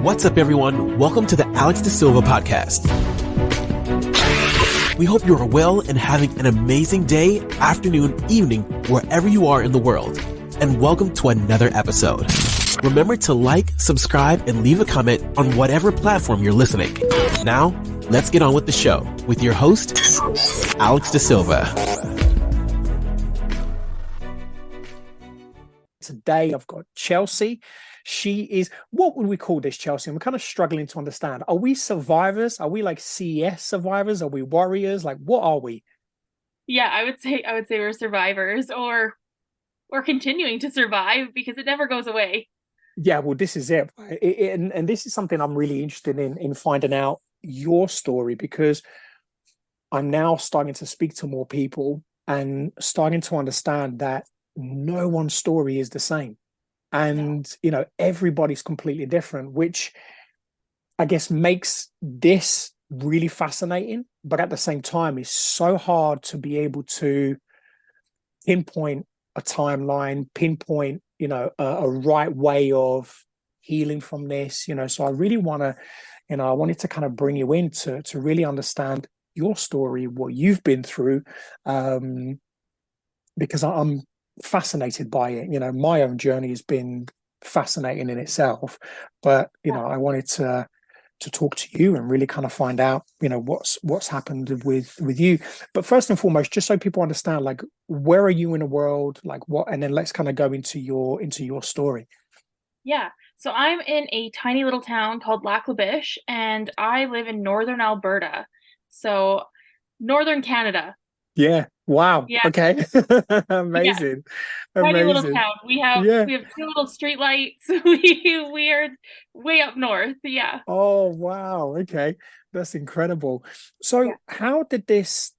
What's up, everyone? Welcome to the Alex de Silva podcast. We hope you are well and having an amazing day, afternoon, evening, wherever you are in the world. And welcome to another episode. Remember to like, subscribe, and leave a comment on whatever platform you're listening. Now, let's get on with the show with your host, Alex de Silva. Today, I've got Chelsea. She is, what would we call this, Chelsea? And we're kind of struggling to understand. Are we survivors? Are we like CES survivors? Are we warriors? Like, what are we? Yeah, I would say we're survivors or continuing to survive because it never goes away. Yeah, well, this is it. And this is something I'm really interested in finding out your story, because I'm now starting to speak to more people and starting to understand that no one's story is the same. And, you know, everybody's completely different, which I guess makes this really fascinating. But at the same time, it's so hard to be able to pinpoint a timeline, pinpoint, you know, a right way of healing from this, you know. So I really want to, you know, I wanted to kind of bring you in to really understand your story, what you've been through, because I'm fascinated by it. You know, my own journey has been fascinating in itself, but you know, I wanted to talk to you and really kind of find out, you know, what's happened with you. But first and foremost, just so people understand, like, where are you in the world, like what, and then let's kind of go into your story. Yeah, so I'm in a tiny little town called Lac La Biche, and I live in northern Alberta, so northern Canada. Yeah. Wow. Yeah. Okay. Amazing. Yeah. Tiny Amazing. little town. We have 2 little street lights. We are way up north. Yeah. Oh wow. Okay. That's incredible. So how did this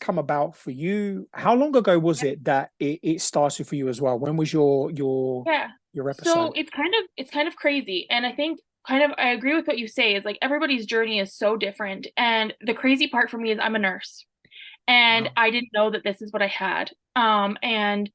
come about for you? How long ago was it that it started for you as well? When was your episode? So it's kind of crazy. And I think I agree with what you say, is like everybody's journey is so different. And the crazy part for me is I'm a nurse. And I didn't know that this is what I had. And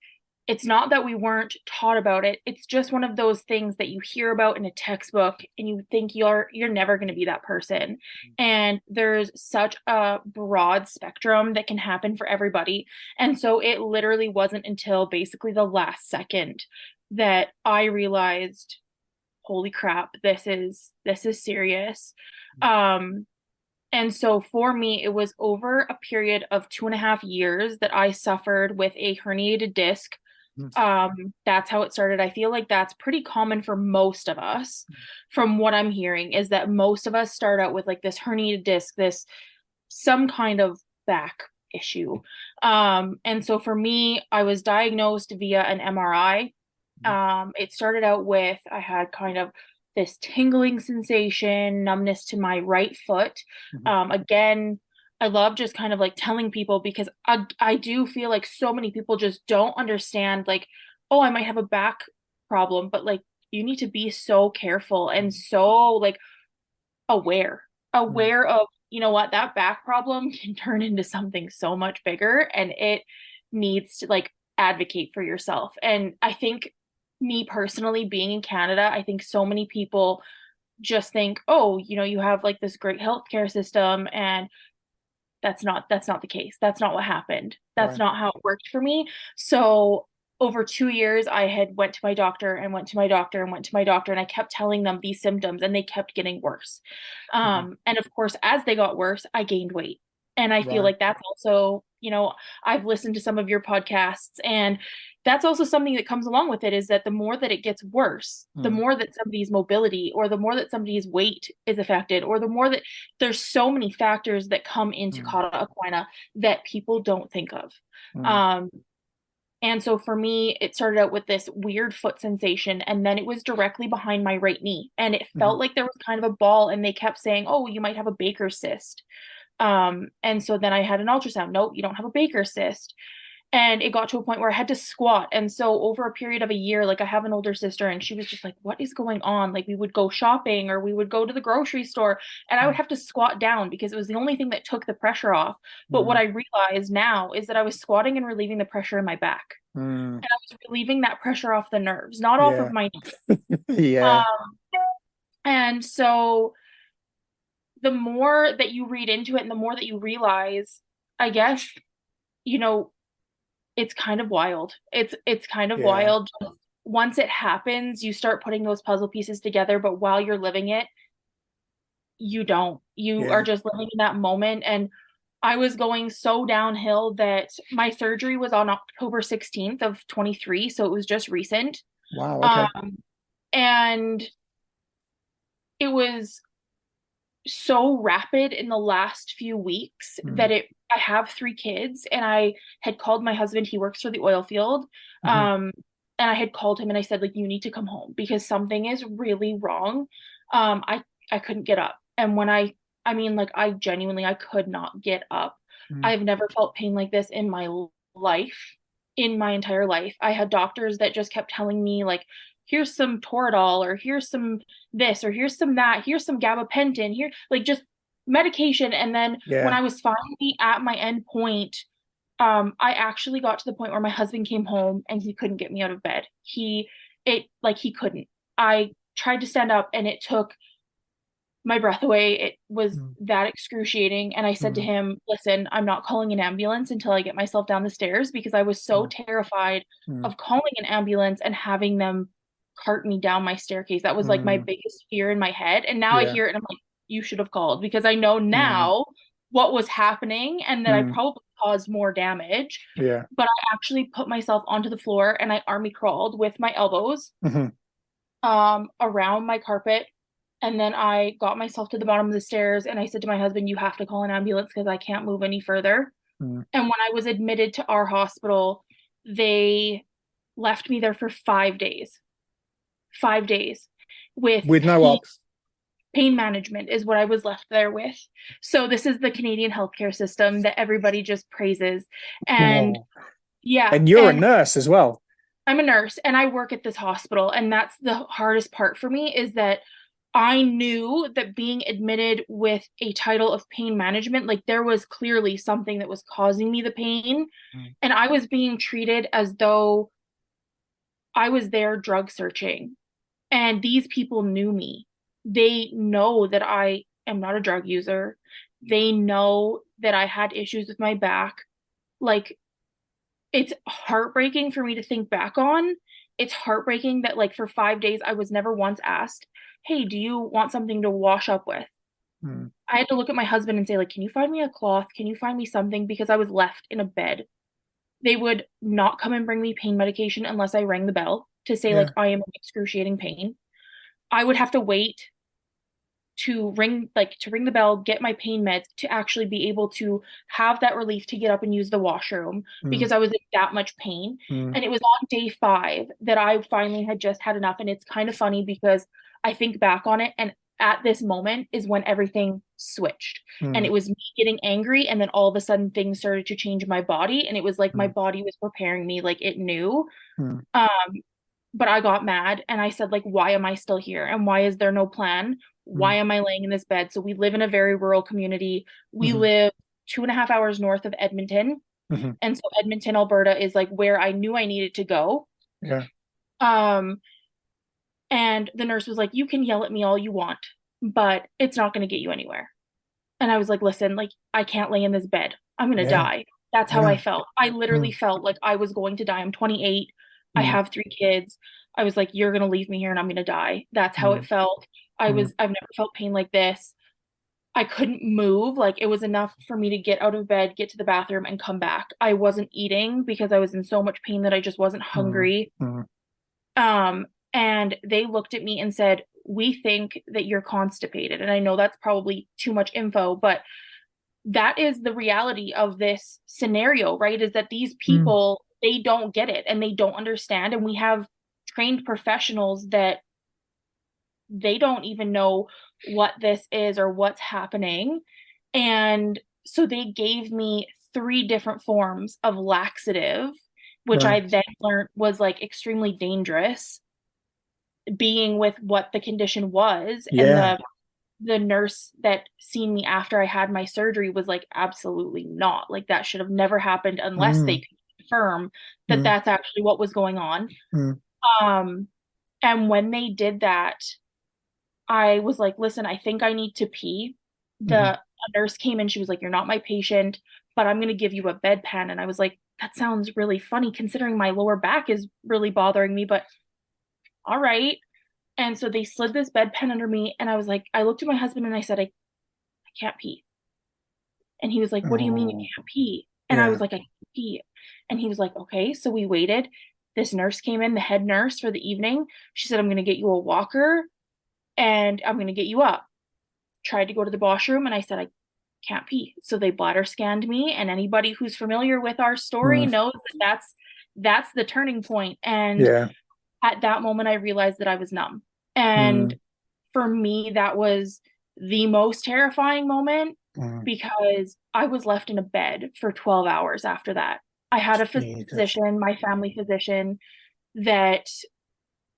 it's not that we weren't taught about it. It's just one of those things that you hear about in a textbook and you think you're never going to be that person. And there's such a broad spectrum that can happen for everybody. And so it literally wasn't until basically the last second that I realized, holy crap, this is serious. And so for me, it was over a period of 2.5 years that I suffered with a herniated disc. That's how it started. I feel like that's pretty common for most of us. From what I'm hearing, is that most of us start out with like this herniated disc, some kind of back issue. And so for me, I was diagnosed via an MRI. It started out with, I had kind of this tingling sensation, numbness to my right foot. Again, I love just kind of like telling people, because I do feel like so many people just don't understand, like, oh, I might have a back problem, but like you need to be so careful and so like aware of, you know what, that back problem can turn into something so much bigger, and it needs to like advocate for yourself. And I think, me personally, being in Canada, I think so many people just think, oh, you know, you have like this great healthcare system, and that's not the case. That's not what happened. That's not how it worked for me. So over 2 years, I had went to my doctor and went to my doctor and went to my doctor, and I kept telling them these symptoms, and they kept getting worse. And of course, as they got worse, I gained weight. And I feel like that's also, you know, I've listened to some of your podcasts, and that's also something that comes along with it, is that the more that it gets worse, the more that somebody's mobility, or the more that somebody's weight is affected, or the more that there's so many factors that come into Cauda Equina that people don't think of. And so for me, it started out with this weird foot sensation, and then it was directly behind my right knee, and it felt like there was kind of a ball, and they kept saying, oh, you might have a Baker's cyst. And so then I had an ultrasound. Nope, you don't have a Baker's cyst. And it got to a point where I had to squat. And so over a period of a year, like, I have an older sister, and she was just like, what is going on? Like, we would go shopping or we would go to the grocery store, and I would have to squat down because it was the only thing that took the pressure off. But what I realize now is that I was squatting and relieving the pressure in my back. And I was relieving that pressure off the nerves, not off of my knee. And so the more that you read into it and the more that you realize, I guess, you know, it's kind of wild. It's kind of Yeah. wild. Once it happens, you start putting those puzzle pieces together, but while you're living it, you don't. You are Yeah. just living in that moment. And I was going so downhill that my surgery was on October 16th of 23, so it was just recent. Wow. Okay. Um, and it was so rapid in the last few weeks that I have 3 kids, and I had called my husband. He works for the oil field. Mm-hmm. And I had called him and I said, like, you need to come home because something is really wrong. I couldn't get up. And when I mean, like, I genuinely, I could not get up. Mm. I've never felt pain like this in my life, in my entire life. I had doctors that just kept telling me, like, here's some Toradol, or here's some this, or here's some that, here's some gabapentin, here, like, just medication. And then when Yeah. I was finally at my end point, I actually got to the point where my husband came home and he couldn't get me out of bed. He couldn't. I tried to stand up and it took my breath away. It was Mm. that excruciating. And I said to Mm. him, listen, I'm not calling an ambulance until I get myself down the stairs, because I was so Mm. terrified Mm. of calling an ambulance and having them cart me down my staircase. That was like my Mm. biggest fear in my head. And now I Yeah. hear it and I'm like, you should have called, because I know Mm. now what was happening and that I Mm. probably caused more damage. Yeah. But I actually put myself onto the floor and I army crawled with my elbows Mm-hmm. around my carpet. And then I got myself to the bottom of the stairs and I said to my husband, you have to call an ambulance because I can't move any further. Mm. And when I was admitted to our hospital, they left me there for 5 days. 5 days with With no up. pain management is what I was left there with. So this is the Canadian healthcare system that everybody just praises. And Whoa. yeah, And you're a and nurse as well. I'm a nurse and I work at this hospital. And that's the hardest part for me, is that I knew that being admitted with a title of pain management, like, there was clearly something that was causing me the pain. Mm. And I was being treated as though I was there drug searching. And these people knew me. They know that I am not a drug user. They know that I had issues with my back. Like, it's heartbreaking for me to think back on. It's heartbreaking that, like, for 5 days, I was never once asked, hey, do you want something to wash up with? Mm. I had to look at my husband and say, like, can you find me a cloth? Can you find me something? Because I was left in a bed. They would not come and bring me pain medication unless I rang the bell to say, Yeah. like, I am in excruciating pain. I would have to wait to ring the bell, get my pain meds, to actually be able to have that relief to get up and use the washroom, Mm. because I was in that much pain. Mm. And it was on day 5 that I finally had just had enough. And it's kind of funny because I think back on it, and at this moment is when everything switched. And Mm. it was me getting angry, and then all of a sudden things started to change my body, and it was like my Mm. body was preparing me, like it knew. Mm. Um, but I got mad and I said, like, why am I still here? And why is there no plan? Why Mm. am I laying in this bed? So we live in a very rural community. We Mm-hmm. live 2.5 hours north of Edmonton. Mm-hmm. And so Edmonton, Alberta is like where I knew I needed to go. Yeah. And the nurse was like, you can yell at me all you want, but it's not going to get you anywhere. And I was like, listen, like, I can't lay in this bed. I'm going to Yeah. die. That's how Yeah. I felt. I literally Mm. felt like I was going to die. I'm 28. I Mm. have 3 kids. I was like, you're going to leave me here and I'm going to die. That's how it Mm. felt. I've never felt pain like this. I couldn't move. Like, it was enough for me to get out of bed, get to the bathroom, and come back. I wasn't eating because I was in so much pain that I just wasn't Mm. hungry. Mm. And they looked at me and said, we think that you're constipated. And I know that's probably too much info, but that is the reality of this scenario, right? Is that these people, they don't get it and they don't understand. And we have trained professionals that they don't even know what this is or what's happening. And so they gave me 3 different forms of laxative, which I Right. then learned was, like, extremely dangerous, being with what the condition was. And Yeah. the nurse that seen me after I had my surgery was like, absolutely not. Like, that should have never happened unless they Mm. could confirm that Mm. that's actually what was going on. Mm. Um, and when they did that, I was like, listen, I think I need to pee. Hmm. A nurse came in, she was like, you're not my patient, but I'm going to give you a bedpan. And I was like, that sounds really funny considering my lower back is really bothering me, but all right. And so they slid this bedpan under me. And I was like, I looked at my husband and I said, I can't pee. And he was like, what do you mean you Oh, can't pee? And I yeah. was like, I can't pee. And he was like, okay. So we waited. This nurse came in, the head nurse for the evening. She said, I'm going to get you a walker and I'm going to get you up. Tried to go to the washroom and I said, I can't pee. So they bladder scanned me. And anybody who's familiar with our story Mm, knows that that's the turning point. And yeah. at that moment, I realized that I was numb. And Mm, for me, that was the most terrifying moment mm, because I was left in a bed for 12 hours after that. I had a Jesus. physician, my family physician, that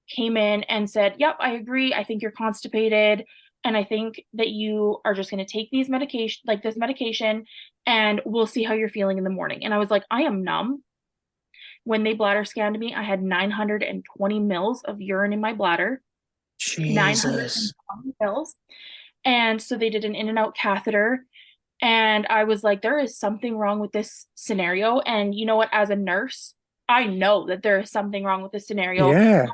came in and said, yep, I agree. I think you're constipated. And I think that you are just going to take these medication, like this medication, and we'll see how you're feeling in the morning. And I was like, I am numb. When they bladder scanned me, I had 920 mils of urine in my bladder, Jesus. 920 mils. And so they did an in and out catheter. And I was like, there is something wrong with this scenario. And you know what? As a nurse, I know that there is something wrong with this scenario. Yeah.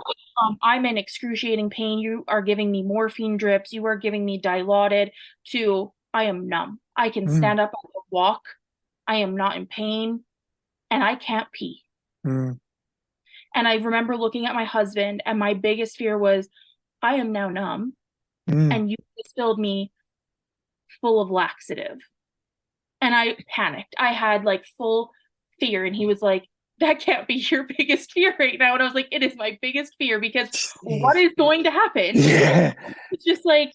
I'm in excruciating pain. You are giving me morphine drips. You are giving me Dilaudid to I am numb. I can Mm, stand up, I can walk. I am not in pain and I can't pee. mm, And I remember looking at my husband and my biggest fear was I am now numb mm. and you just filled me full of laxative. And I panicked. I had like full fear. And he was like, that can't be your biggest fear right now. And I was like, it is my biggest fear because what Jeez. is going to happen? Yeah. It's just like,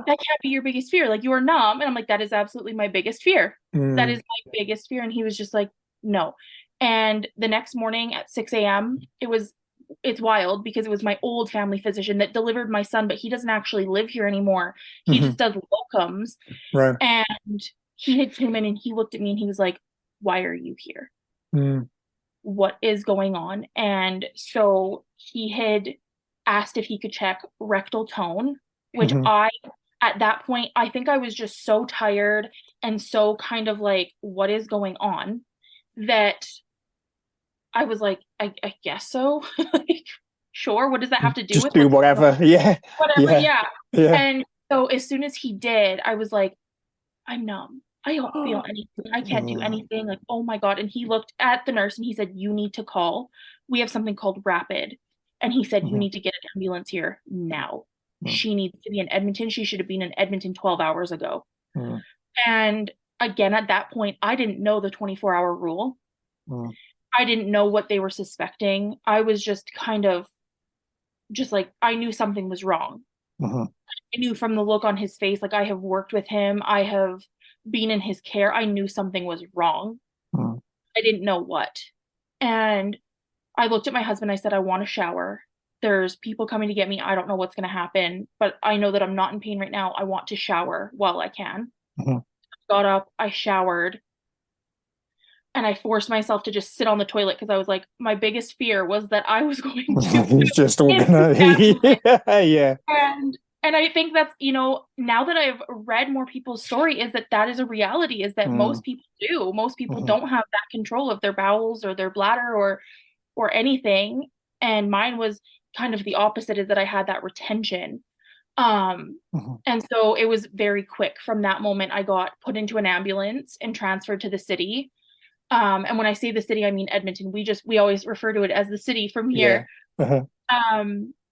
that can't be your biggest fear. Like, you are numb. And I'm like, that is absolutely my biggest fear. That is Mm, my biggest fear. And he was just like, no. And the next morning at 6 a.m., it's wild because it was my old family physician that delivered my son, but he doesn't actually live here anymore. He mhm. just does locums. Right. And he had came in and he looked at me and he was like, why are you here? Mm, What is going on? And so he had asked if he could check rectal tone, which mhm. at that point, I think I was just so tired and so kind of like, what is going on? That I was like, I guess so. Like, sure. What does that have to do Just with do what's whatever. Yeah. whatever? Yeah. Yeah. Yeah. And so as soon as he did, I was like, I'm numb. I don't feel anything. I can't do Mm, anything. Like, oh my God. And he looked at the nurse and he said, you need to call. We have something called Rapid. And he said, you mhm, need to get an ambulance here now. mm, She needs to be in Edmonton. She should have been in Edmonton 12 hours ago. mm, And again, at that point, I didn't know the 24-hour rule. mm, I didn't know what they were suspecting. I was just kind of just like, I knew something was wrong. mhm, I knew from the look on his face, like I have worked with him, I have been in his care. I knew something was wrong. mm, I didn't know what. And I looked at my husband. I said, I want a shower. There's people coming to get me. I don't know what's going to happen, but I know that I'm not in pain right now. I want to shower while I can. mhm. Got up, I showered, and I forced myself to just sit on the toilet because I was like, my biggest fear was that I was going to He's just all in gonna. that moment. Yeah. Yeah. And I think that's, now that I've read more people's story, is that is a reality, is that Mm, most people do. Most people mhm, don't have that control of their bowels or their bladder or anything. And mine was kind of the opposite, is that I had that retention. mhm. And so it was very quick. From that moment, I got put into an ambulance and transferred to the city. And when I say the city, I mean Edmonton. We always refer to it as the city from Yeah. here. Uh-huh.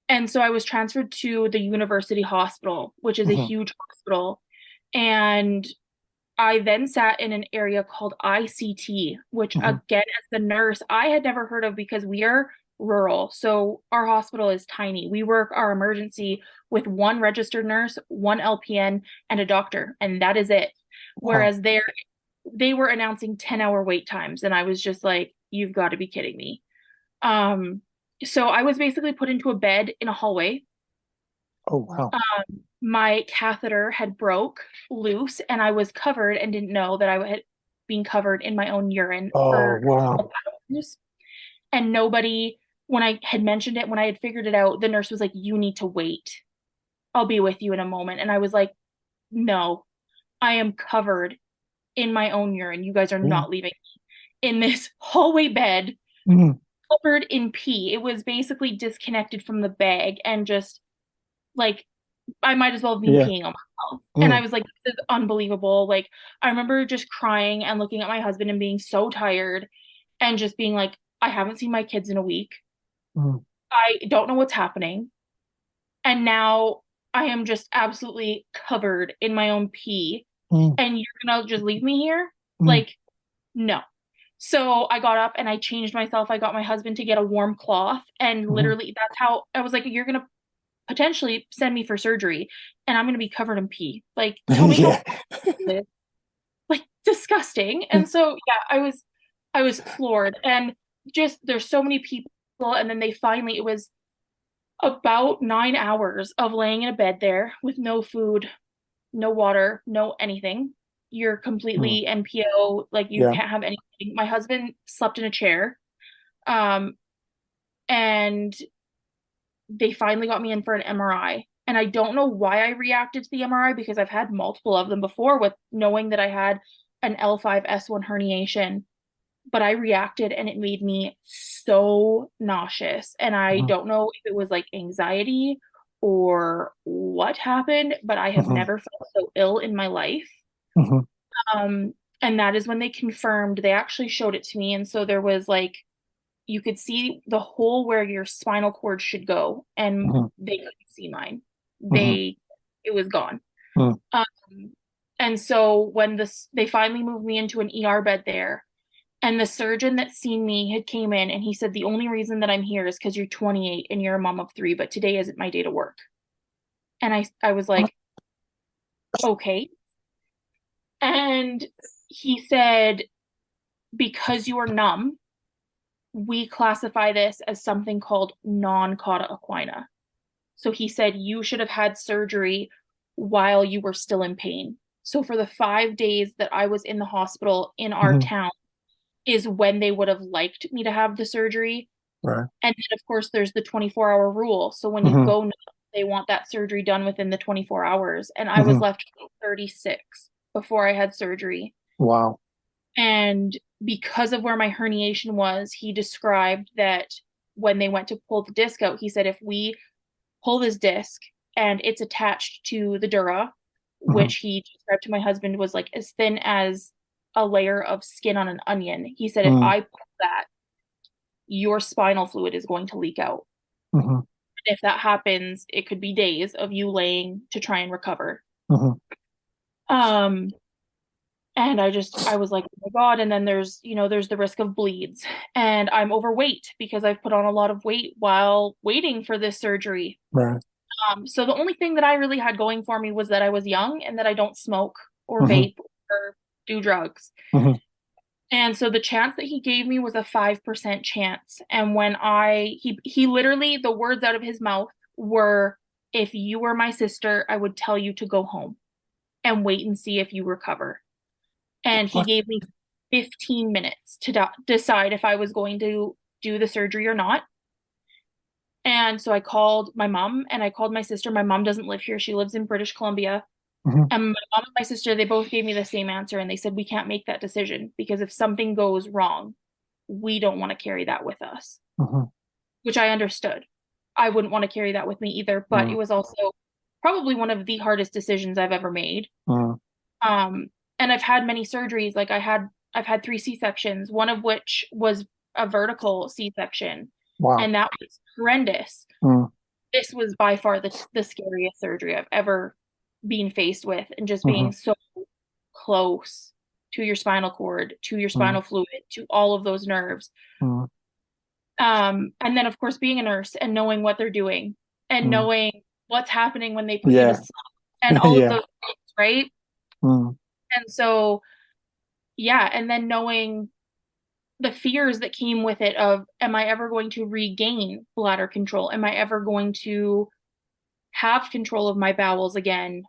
And so I was transferred to the University Hospital, which is a Mhm, huge hospital. And I then sat in an area called ICT, which mhm, again, as the nurse, I had never heard of because we are rural. So our hospital is tiny. We work our emergency with one registered nurse, one LPN, and a doctor, and that is it. wow. Whereas they were announcing 10-hour wait times, and I was just like, you've got to be kidding me. Um, so I was basically put into a bed in a hallway. Oh, wow. My catheter had broke loose and I was covered and didn't know that I had been covered in my own urine Oh, for wow. 12 hours. And nobody, when I had mentioned it, when I had figured it out, the nurse was like, you need to wait. I'll be with you in a moment. And I was like, no, I am covered in my own urine. You guys are Mm. not leaving me in this hallway bed, Mm. covered in pee. It was basically disconnected from the bag and just like I might as well have been Yeah. peeing on myself. And I Mm. was like, this is unbelievable. Like, I remember just crying and looking at my husband and being so tired and just being like, I haven't seen my kids in a week. Mm. I don't know what's happening. And now I am just absolutely covered in my own pee. Mm. And you're gonna just leave me here? Mm. Like, no. So I got up and I changed myself. I got my husband to get a warm cloth. And Mhm. literally, that's how I was like, you're gonna potentially send me for surgery and I'm going to be covered in pee. Like, tell me how Yeah. like disgusting. And so, yeah, I was floored and just there's so many people. And then it was about 9 hours of laying in a bed there with no food, no water, no anything. You're Mm. completely NPO, like you Yeah. can't have anything. My husband slept in a chair. Um, and they finally got me in for an MRI. And I don't know why I reacted to the MRI because I've had multiple of them before with knowing that I had an L5S1 herniation, but I reacted and it made me so nauseous. And I Mhm. don't know if it was like anxiety or what happened, but I have Mhm. never felt so ill in my life. Mhm. Um, and that is when they confirmed, they actually showed it to me. And so there was like you could see the hole where your spinal cord should go, and Mhm. they couldn't see mine. Mhm. It was gone. Mm. Um, and so when they finally moved me into an ER bed there, and the surgeon that seen me had came in and he said, the only reason that I'm here is because you're 28 and you're a mom of three, but today isn't my day to work. And I was like, okay. And he said, because you are numb, we classify this as something called non-cauda equina. So he said you should have had surgery while you were still in pain. So for the 5 days that I was in the hospital in our Mhm. town is when they would have liked me to have the surgery. Right. And then of course there's the 24-hour rule. So when you Mhm. go, they want that surgery done within the 24 hours. And I was Mhm. left 36 before I had surgery. Wow. And because of where my herniation was, he described that when they went to pull the disc out, he said, if we pull this disc and it's attached to the dura, Mhm. which he described to my husband was like as thin as a layer of skin on an onion. He said, if Mm. I pull that, your spinal fluid is going to leak out. Mhm. If that happens, it could be days of you laying to try and recover. Mhm. Um, And I was like, oh my God. And then there's the risk of bleeds. And I'm overweight because I've put on a lot of weight while waiting for this surgery. Right. So the only thing that I really had going for me was that I was young and that I don't smoke or Mhm. vape or do drugs. Mhm. And so the chance that he gave me was a 5% chance. And when he literally, the words out of his mouth were, if you were my sister, I would tell you to go home and wait and see if you recover. And he What? gave me 15 minutes to decide if I was going to do the surgery or not. And so I called my mom and I called my sister. My mom doesn't live here. She lives in British Columbia. Mhm. And my mom and my sister, they both gave me the same answer. And they said, we can't make that decision because if something goes wrong, we don't want to carry that with us, Mhm. which I understood. I wouldn't want to carry that with me either. But it Mm. was also probably one of the hardest decisions I've ever made. Mm. Um, and I've had many surgeries. I've had three C-sections, one of which was a vertical C-section, Wow. and that was horrendous. Mm. This was by far the scariest surgery I've ever been faced with, and just being Mhm. so close to your spinal cord, to your Mm. spinal fluid, to all of those nerves. Mm. And then of course being a nurse and knowing what they're doing and Mm. knowing what's happening when they put you to Yeah. sleep and all of Yeah. those things, right? Mm. And so yeah, and then knowing the fears that came with it of, am I ever going to regain bladder control? Am I ever going to have control of my bowels again?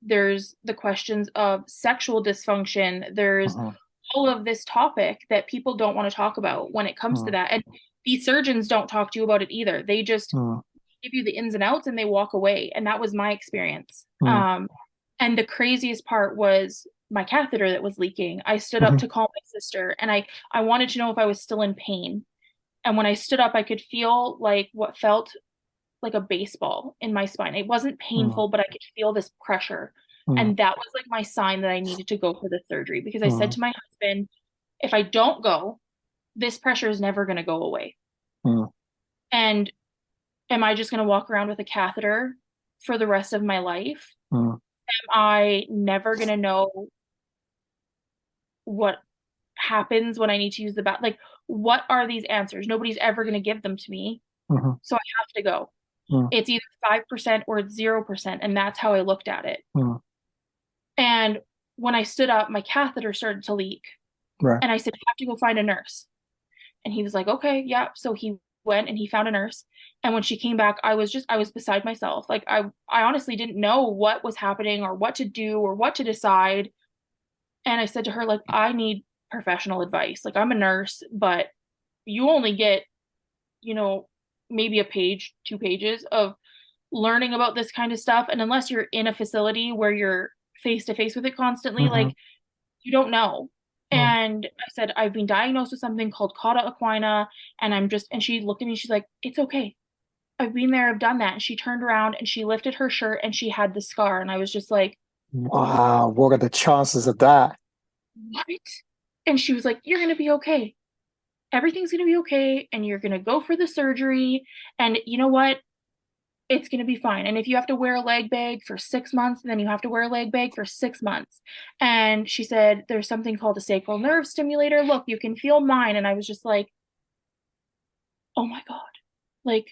There's the questions of sexual dysfunction. There's Mhm. all of this topic that people don't want to talk about when it comes to Mm. that. And these surgeons don't talk to you about it either. They just Mm. give you the ins and outs and they walk away. And that was my experience. And the craziest part was my catheter that was leaking. I stood up to call my sister, and I wanted to know if I was still in pain. And when I stood up, I could feel like what felt like a baseball in my spine. It wasn't painful, but I could feel this pressure. And that was like my sign that I needed to go for the surgery, because I said to my husband, if I don't go, this pressure is never going to go away. And am I just going to walk around with a catheter for the rest of my life? Am I never going to know what happens when I need to use the bath? Like, what are these answers? Nobody's ever going to give them to me. So I have to go. It's either 5% or it's 0%. And that's how I looked at it. And when I stood up, my catheter started to leak. And I said, you have to go find a nurse. And he was like, okay, yeah. So he went and he found a nurse. And when she came back, I was beside myself. Like, I honestly didn't know what was happening or what to do or what to decide. And I said to her, like, I need professional advice. Like, I'm a nurse, but you only get, maybe a page, 2 pages of learning about this kind of stuff. And unless you're in a facility where you're face to face with it constantly, like, you don't know. And I said, I've been diagnosed with something called Cauda Equina. And she looked at me, she's like, it's okay. I've been there, I've done that. And she turned around and she lifted her shirt and she had the scar. And I was just like, wow, what are the chances of that? What? And she was like, you're going to be okay. Everything's going to be okay. And you're going to go for the surgery. And you know what? It's going to be fine. And if you have to wear a leg bag for 6 months, then you have to wear a leg bag for 6 months. And she said, there's something called a sacral nerve stimulator. Look, you can feel mine. And I was just like, oh my God, like,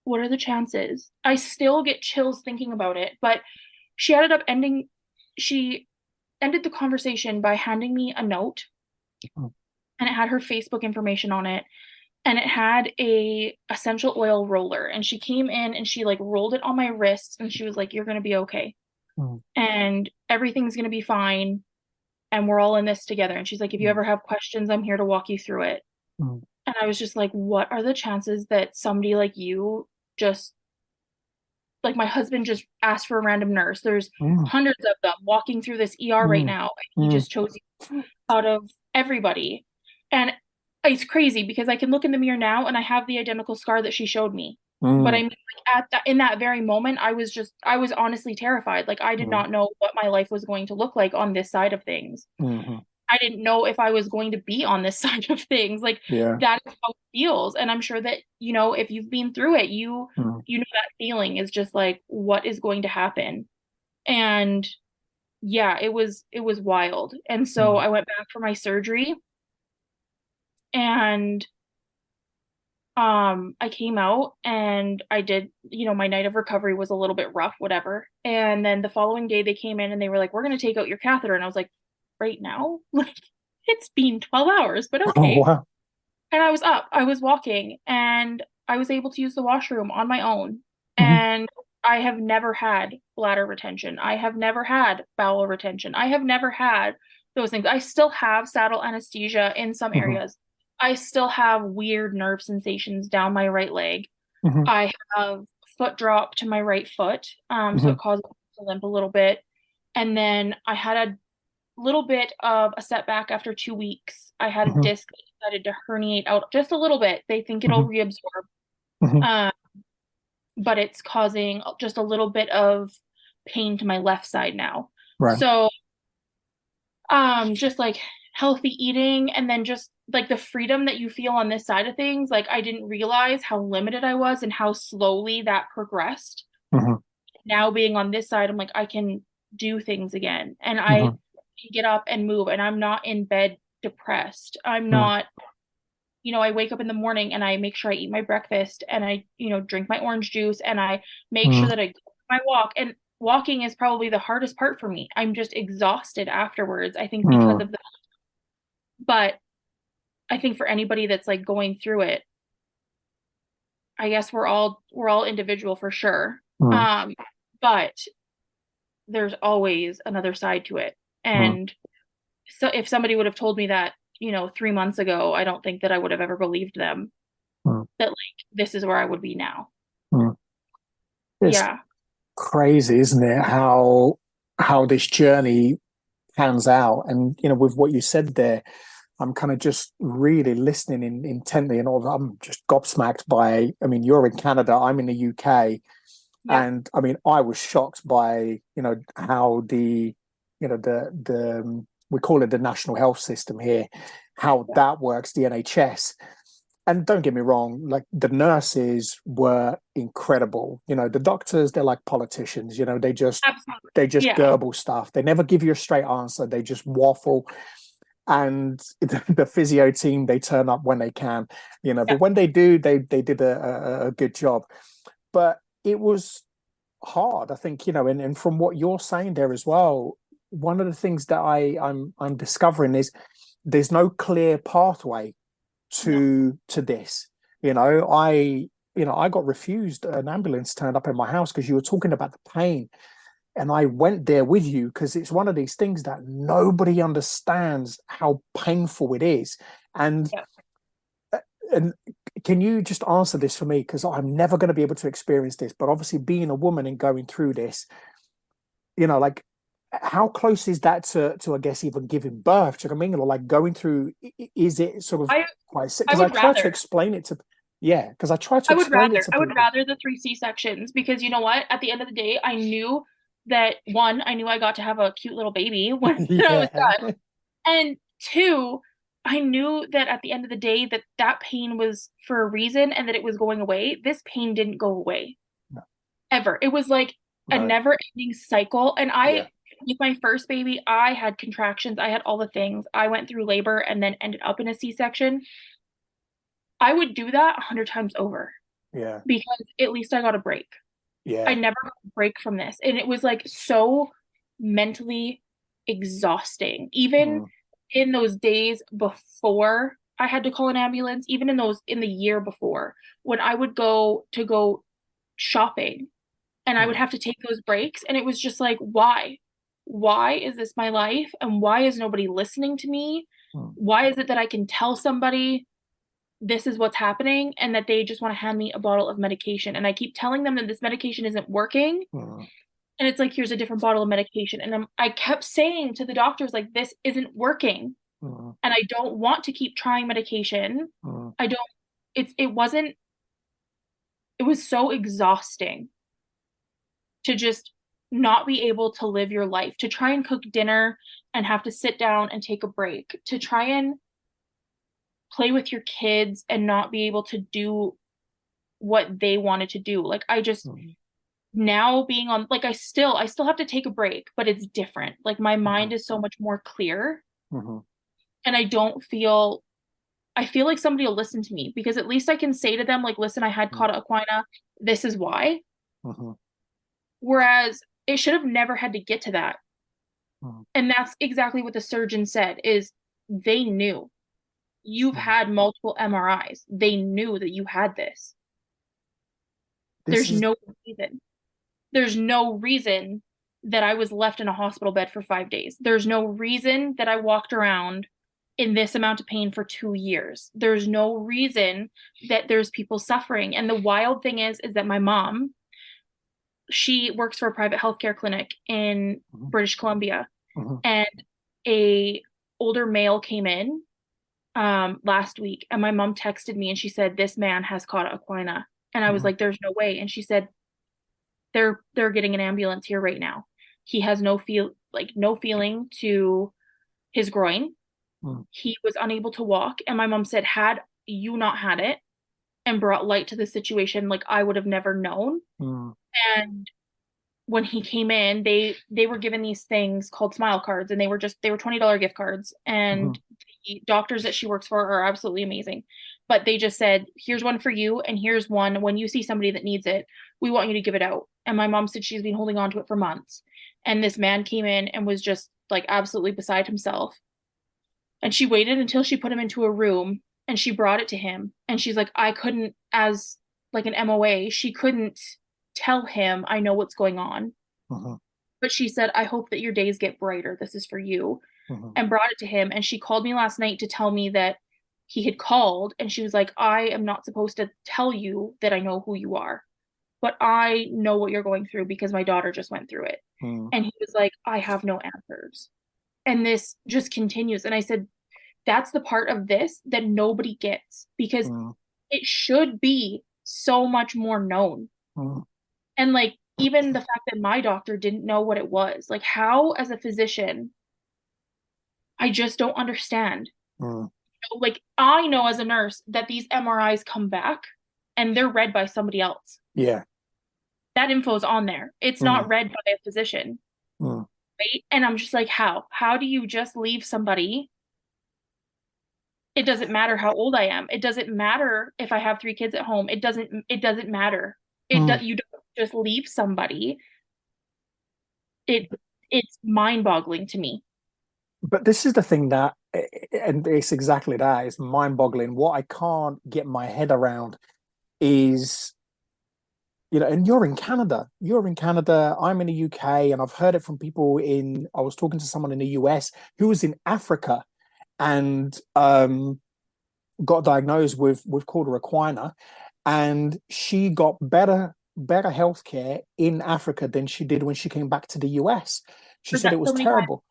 what are the chances? I still get chills thinking about it. But she ended the conversation by handing me a note, and it had her Facebook information on it. And it had a essential oil roller, and she came in and she like rolled it on my wrists, and she was like, you're going to be okay. And everything's going to be fine. And we're all in this together. And she's like, if you ever have questions, I'm here to walk you through it. And I was just like, what are the chances that somebody like you just, like, my husband just asked for a random nurse. There's hundreds of them walking through this ER right now. And he just chose you out of everybody. And it's crazy because I can look in the mirror now and I have the identical scar that she showed me. But I mean, like, in that very moment, I was honestly terrified. Like, I did not know what my life was going to look like on this side of things. I didn't know if I was going to be on this side of things. Like, that is how it feels. And I'm sure that, if you've been through it, you know that feeling is just like, what is going to happen? And yeah, it was wild. And so I went back for my surgery, and I came out and I did, my night of recovery was a little bit rough, whatever. And then the following day they came in and they were like, we're going to take out your catheter. And I was like, right now? Like, it's been 12 hours, but okay. Oh, wow. And I was up, I was walking, and I was able to use the washroom on my own. And I have never had bladder retention. I have never had bowel retention. I have never had those things. I still have saddle anesthesia in some areas. I still have weird nerve sensations down my right leg. I have foot drop to my right foot. So it causes me to limp a little bit. And then I had a little bit of a setback after 2 weeks. I had a disc that decided to herniate out just a little bit. They think it'll reabsorb. But it's causing just a little bit of pain to my left side now. So just like healthy eating, and then just like the freedom that you feel on this side of things. Like, I didn't realize how limited I was and how slowly that progressed. Now being on this side, I'm like, I can do things again, and I can get up and move, and I'm not in bed depressed. I'm not, I wake up in the morning and I make sure I eat my breakfast, and I, drink my orange juice, and I make sure that I go for my walk. And walking is probably the hardest part for me. I'm just exhausted afterwards, I think, because of the, but I think for anybody that's like going through it, I guess we're all individual for sure. But there's always another side to it. And so if somebody would have told me that, 3 months ago, I don't think that I would have ever believed them that like this is where I would be now. Mm. It's Yeah. crazy, isn't it? How this journey pans out. And with what you said there, I'm kind of just really listening intently, and all. I'm just gobsmacked by. I mean, you're in Canada, I'm in the UK, Yeah. and I mean, I was shocked by how the we call it the national health system here, how that works, the NHS. And don't get me wrong, like the nurses were incredible. The doctors, they're like politicians. They just Absolutely. they just Yeah. gerbil stuff. They never give you a straight answer. They just waffle. And the physio team, they turn up when they can. Yeah. But when they do, they did a good job. But it was hard, I think. And from what you're saying there as well, one of the things that I'm discovering is there's no clear pathway No. to this. I got refused. An ambulance turned up in my house because you were talking about the pain, and I went there with you because it's one of these things that nobody understands how painful it is. And Yeah. and can you just answer this for me, because I'm never going to be able to experience this, but obviously being a woman and going through this, like, how close is that to I guess even giving birth? Do you know what I mean? Or like going through, is it sort of I quite sick? I Because I would try to rather. explain it to, yeah, because I try to I would explain it rather. to I would people. rather the 3 C-sections because you know what? At the end of the day, I knew that one, I knew I got to have a cute little baby when I was Yeah. done. And two, I knew that at the end of the day that that pain was for a reason and that it was going away. This pain didn't go away No, ever. It was like a no. never-ending cycle. And Yeah. with my first baby, I had contractions. I had all the things. I went through labor and then ended up in a C-section. I would do that 100 times over Yeah. because at least I got a break. I Yeah. never got a break from this. And it was like so mentally exhausting. Even Mm, in those days before I had to call an ambulance, even in the year before, when I would go shopping and I would mm, have to take those breaks. And it was just like, why? Why is this my life? And why is nobody listening to me? mm, Why is it that I can tell somebody this is what's happening and that they just want to hand me a bottle of medication? And I keep telling them that this medication isn't working. mm, And it's like, here's a different bottle of medication. And I kept saying to the doctors, like, this isn't working. mm, And I don't want to keep trying medication. mm. I don't, it wasn't, it was so exhausting to just not be able to live your life, to try and cook dinner and have to sit down and take a break, to try and play with your kids and not be able to do what they wanted to do. Like I just Mm, now being on like I still have to take a break, but it's different. Like my mhm, mind is so much more clear mhm, and I feel like somebody will listen to me because at least I can say to them like, listen, I had mm, Cauda Equina, this is why. mhm, Whereas it should have never had to get to that. mm, And that's exactly what the surgeon said is they knew. You've mm. had multiple MRIs. They knew that you had this. This There's is, no reason. There's no reason that I was left in a hospital bed for 5 days. There's no reason that I walked around in this amount of pain for 2 years. There's no reason that there's people suffering. And the wild thing is that my mom, she works for a private healthcare clinic in mhm, British Columbia, mhm, and a older male came in last week, and my mom texted me and she said, this man has Cauda Equina. And I was mhm, like, there's no way. And she said, they're getting an ambulance here right now. He has no feeling to his groin. mm, He was unable to walk. And my mom said, had you not had it and brought light to the situation, like I would have never known. mm, And when he came in, they were given these things called smile cards, and they were $20 gift cards. mhm, And the doctors that she works for are absolutely amazing. But they just said, here's one for you, and here's one when you see somebody that needs it, we want you to give it out. And my mom said she's been holding on to it for months. And this man came in and was just like absolutely beside himself. And she waited until she put him into a room and she brought it to him. And she's like, I couldn't, as like an MOA, she couldn't tell him, I know what's going on. mhm, But she said, I hope that your days get brighter. This is for you. mhm, And brought it to him. And she called me last night to tell me that he had called. And she was like, I am not supposed to tell you that I know who you are. but I know what you're going through because my daughter just went through it. And he was like, I have no answers. And this just continues. And I said, that's the part of this that nobody gets, because it should be so much more known. And like, even the fact that my doctor didn't know what it was, like, how, as a physician, I just don't understand. Like, I know as a nurse that these MRIs come back and they're read by somebody else. Yeah. That info's on there. It's not read by a physician. Right? And I'm just like, how? How do you just leave somebody? It doesn't matter how old I am. It doesn't matter if I have 3 kids at home. It doesn't matter. You don't just leave somebody. It's mind-boggling to me. But this is the thing that, and it's exactly that, it's mind-boggling. What I can't get my head around is, and you're in Canada, I'm in the UK, and I've heard it from people I was talking to someone in the US who was in Africa and got diagnosed with Cauda Equina, and she got better healthcare in Africa than she did when she came back to the US. She said it was terrible.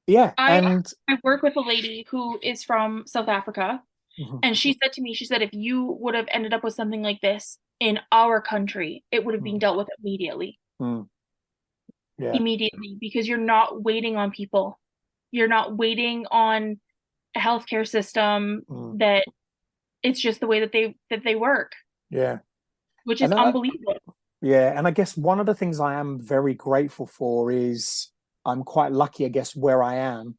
Yeah. I work with a lady who is from South Africa, and she said to me, she said, if you would have ended up with something like this in our country, it would have been dealt with immediately. Yeah. Immediately, because you're not waiting on people. You're not waiting on a healthcare system that it's just the way that they work. Yeah. Which is unbelievable. Yeah. And I guess one of the things I am very grateful for is I'm quite lucky, I guess, where I'm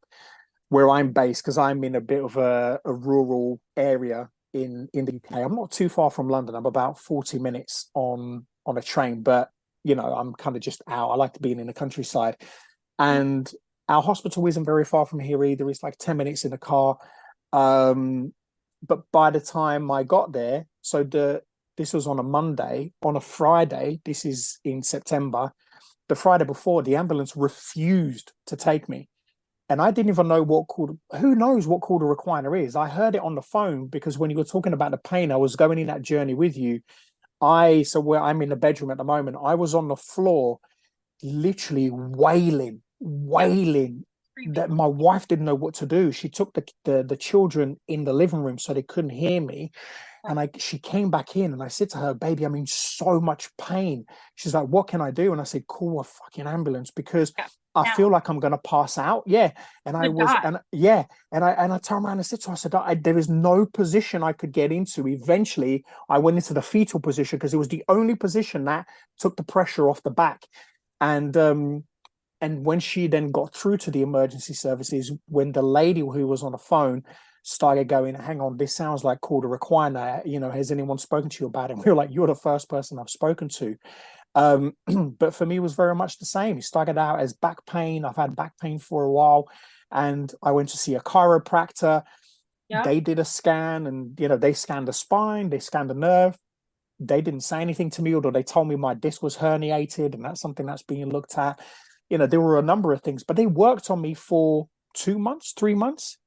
based, because I'm in a bit of a rural area in the UK. I'm not too far from London. I'm about 40 minutes on a train, but I'm kind of just out. I like to be in the countryside. And our hospital isn't very far from here either. It's like 10 minutes in the car. But by the time I got there, so this was on a Monday, on a Friday, this is in September, the Friday before, the ambulance refused to take me. And I didn't even know who knows what Cauda Equina is. I heard it on the phone because when you were talking about the pain, I was going in that journey with you. So where I'm in the bedroom at the moment, I was on the floor, literally wailing that my wife didn't know what to do. She took the children in the living room so they couldn't hear me. And she came back in and I said to her, baby, I'm in so much pain. She's like, what can I do? And I said, call a fucking ambulance because I feel like I'm going to pass out. Yeah. And I turned around and said to her, I said, there is no position I could get into. Eventually I went into the fetal position because it was the only position that took the pressure off the back. And when she then got through to the emergency services, when the lady who was on the phone started going, hang on, this sounds like Cauda Equina, has anyone spoken to you about it? And we were like, you're the first person I've spoken to. But for me, it was very much the same. It started out as back pain. I've had back pain for a while, and I went to see a chiropractor. They did a scan, and they scanned the spine, they scanned the nerve. They didn't say anything to me, although they told me my disc was herniated, and that's something that's being looked at. There were a number of things, but they worked on me for 2 months, 3 months.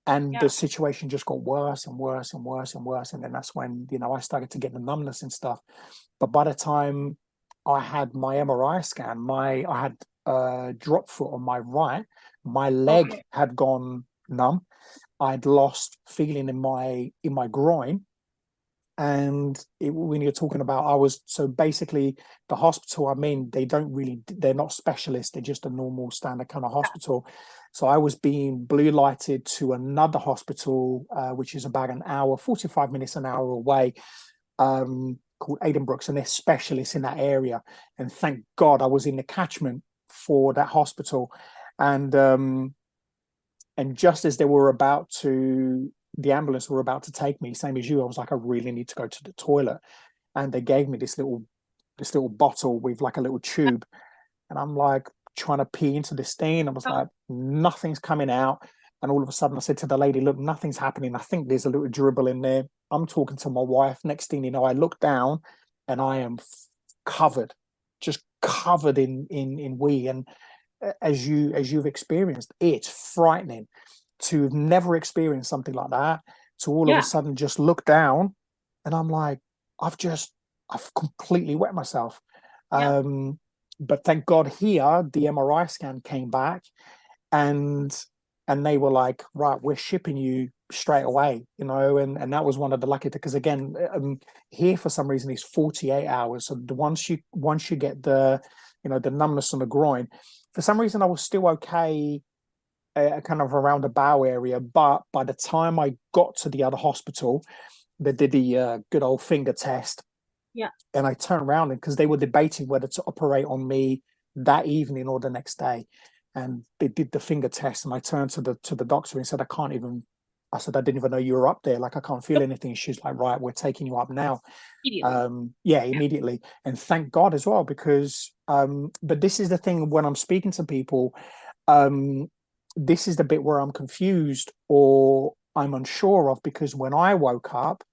And the situation just got worse and worse and worse and worse. And then that's when, I started to get the numbness and stuff. But by the time I had my MRI scan, I had a drop foot on my right. My leg had gone numb. I'd lost feeling in my groin. And when you're talking about, so basically the hospital I'm in, they're not specialists. They're just a normal standard kind of hospital. So I was being blue lighted to another hospital, which is about 45 minutes, an hour away, called Aidenbrooks, and they're specialists in that area. And thank God I was in the catchment for that hospital. And just as the ambulance were about to take me, same as you, I was like, I really need to go to the toilet. And they gave me this little bottle with like a little tube. And I'm like trying to pee into this thing. I was like, nothing's coming out. And all of a sudden I said to the lady, look, nothing's happening. I think there's a little dribble in there. I'm talking to my wife. Next thing you know, I look down and I am just covered in wee. And as you've experienced, it's frightening to have never experienced something like that, to all of a sudden just look down and I'm like, I've just I've completely wet myself. Yeah. But thank God here, the MRI scan came back, and they were like, right, we're shipping you straight away, and that was one of the lucky, because again, here for some reason it's 48 hours. So once you get the the numbness on the groin, for some reason I was still okay, kind of around the bowel area, but by the time I got to the other hospital, they did the good old finger test. Yeah. And I turned around, and because they were debating whether to operate on me that evening or the next day, and they did the finger test, and I turned to the doctor and said, I said, I didn't even know you were up there. Like, I can't feel anything. She's like, right, we're taking you up now. Immediately. Yeah, immediately. And thank God as well, because but this is the thing, when I'm speaking to people, this is the bit where I'm confused or I'm unsure of, because when I woke up,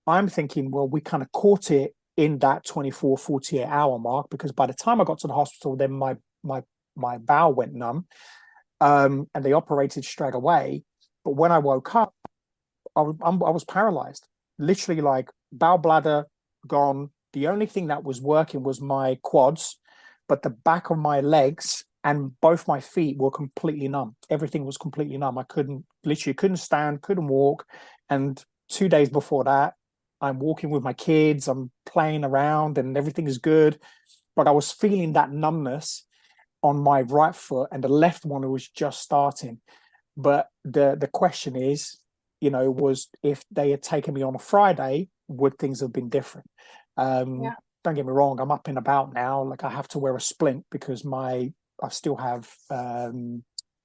I'm thinking, well, we kind of caught it in that 24, 48 hour mark, because by the time I got to the hospital, then my bowel went numb, and they operated straight away. But when I woke up, I was paralyzed, literally, like bowel bladder gone. The only thing that was working was my quads, but the back of my legs and both my feet were completely numb. Everything was completely numb. I literally couldn't stand, couldn't walk. And 2 days before that, I'm walking with my kids, I'm playing around and everything is good. But I was feeling that numbness on my right foot, and the left one was just starting. But the question is, was if they had taken me on a Friday, would things have been different? Yeah. Don't get me wrong, I'm up and about now. Like, I have to wear a splint because I still have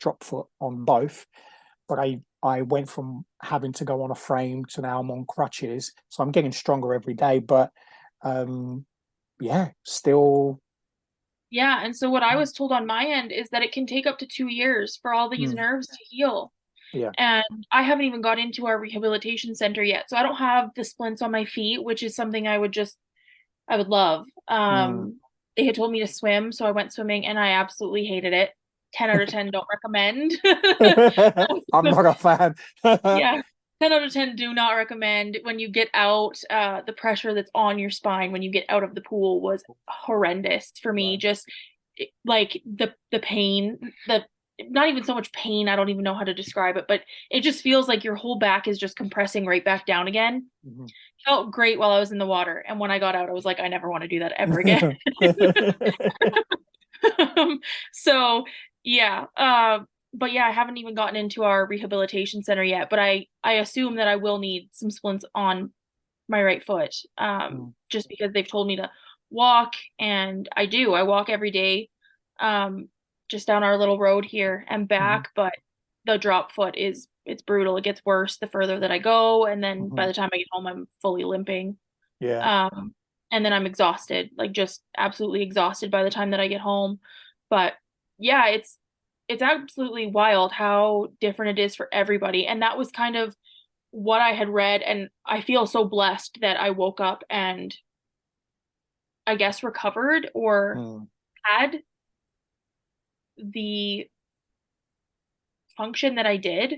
drop foot on both. But I went from having to go on a frame to now I'm on crutches. So I'm getting stronger every day. But yeah, still. Yeah. And so what I was told on my end is that it can take up to 2 years for all these nerves to heal. Yeah. And I haven't even got into our rehabilitation center yet. So I don't have the splints on my feet, which is something I would love. They had told me to swim, so I went swimming and I absolutely hated it. 10 out of 10 don't recommend. I'm not a fan. Yeah. 10 out of 10 do not recommend. When you get out, the pressure that's on your spine when you get out of the pool was horrendous for me. Right. Just like the pain, the not even so much pain, I don't even know how to describe it, but it just feels like your whole back is just compressing right back down again. Felt great while I was in the water, and when I got out, I was like, I never want to do that ever again. So yeah, but yeah, I haven't even gotten into our rehabilitation center yet, but I assume that I will need some splints on my right foot, just because they've told me to walk, and I walk every day, just down our little road here and back, but the drop foot it's brutal. It gets worse the further that I go, and then by the time I get home, I'm fully limping. Yeah. And then I'm exhausted, like just absolutely exhausted by the time that I get home. But yeah, it's absolutely wild how different it is for everybody. And that was kind of what I had read, and I feel so blessed that I woke up and I guess recovered or had the function that I did,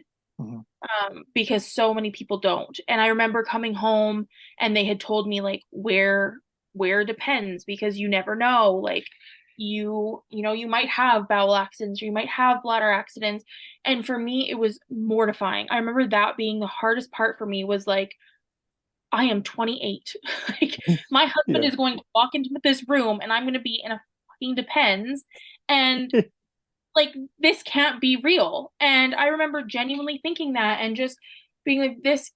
because so many people don't. And I remember coming home and they had told me like where depends, because you never know, like you might have bowel accidents or you might have bladder accidents. And for me, it was mortifying. I remember that being the hardest part for me, was like, I am 28. Like, my husband is going to walk into this room and I'm going to be in a fucking Depends, and like, this can't be real. And I remember genuinely thinking that and just being like, this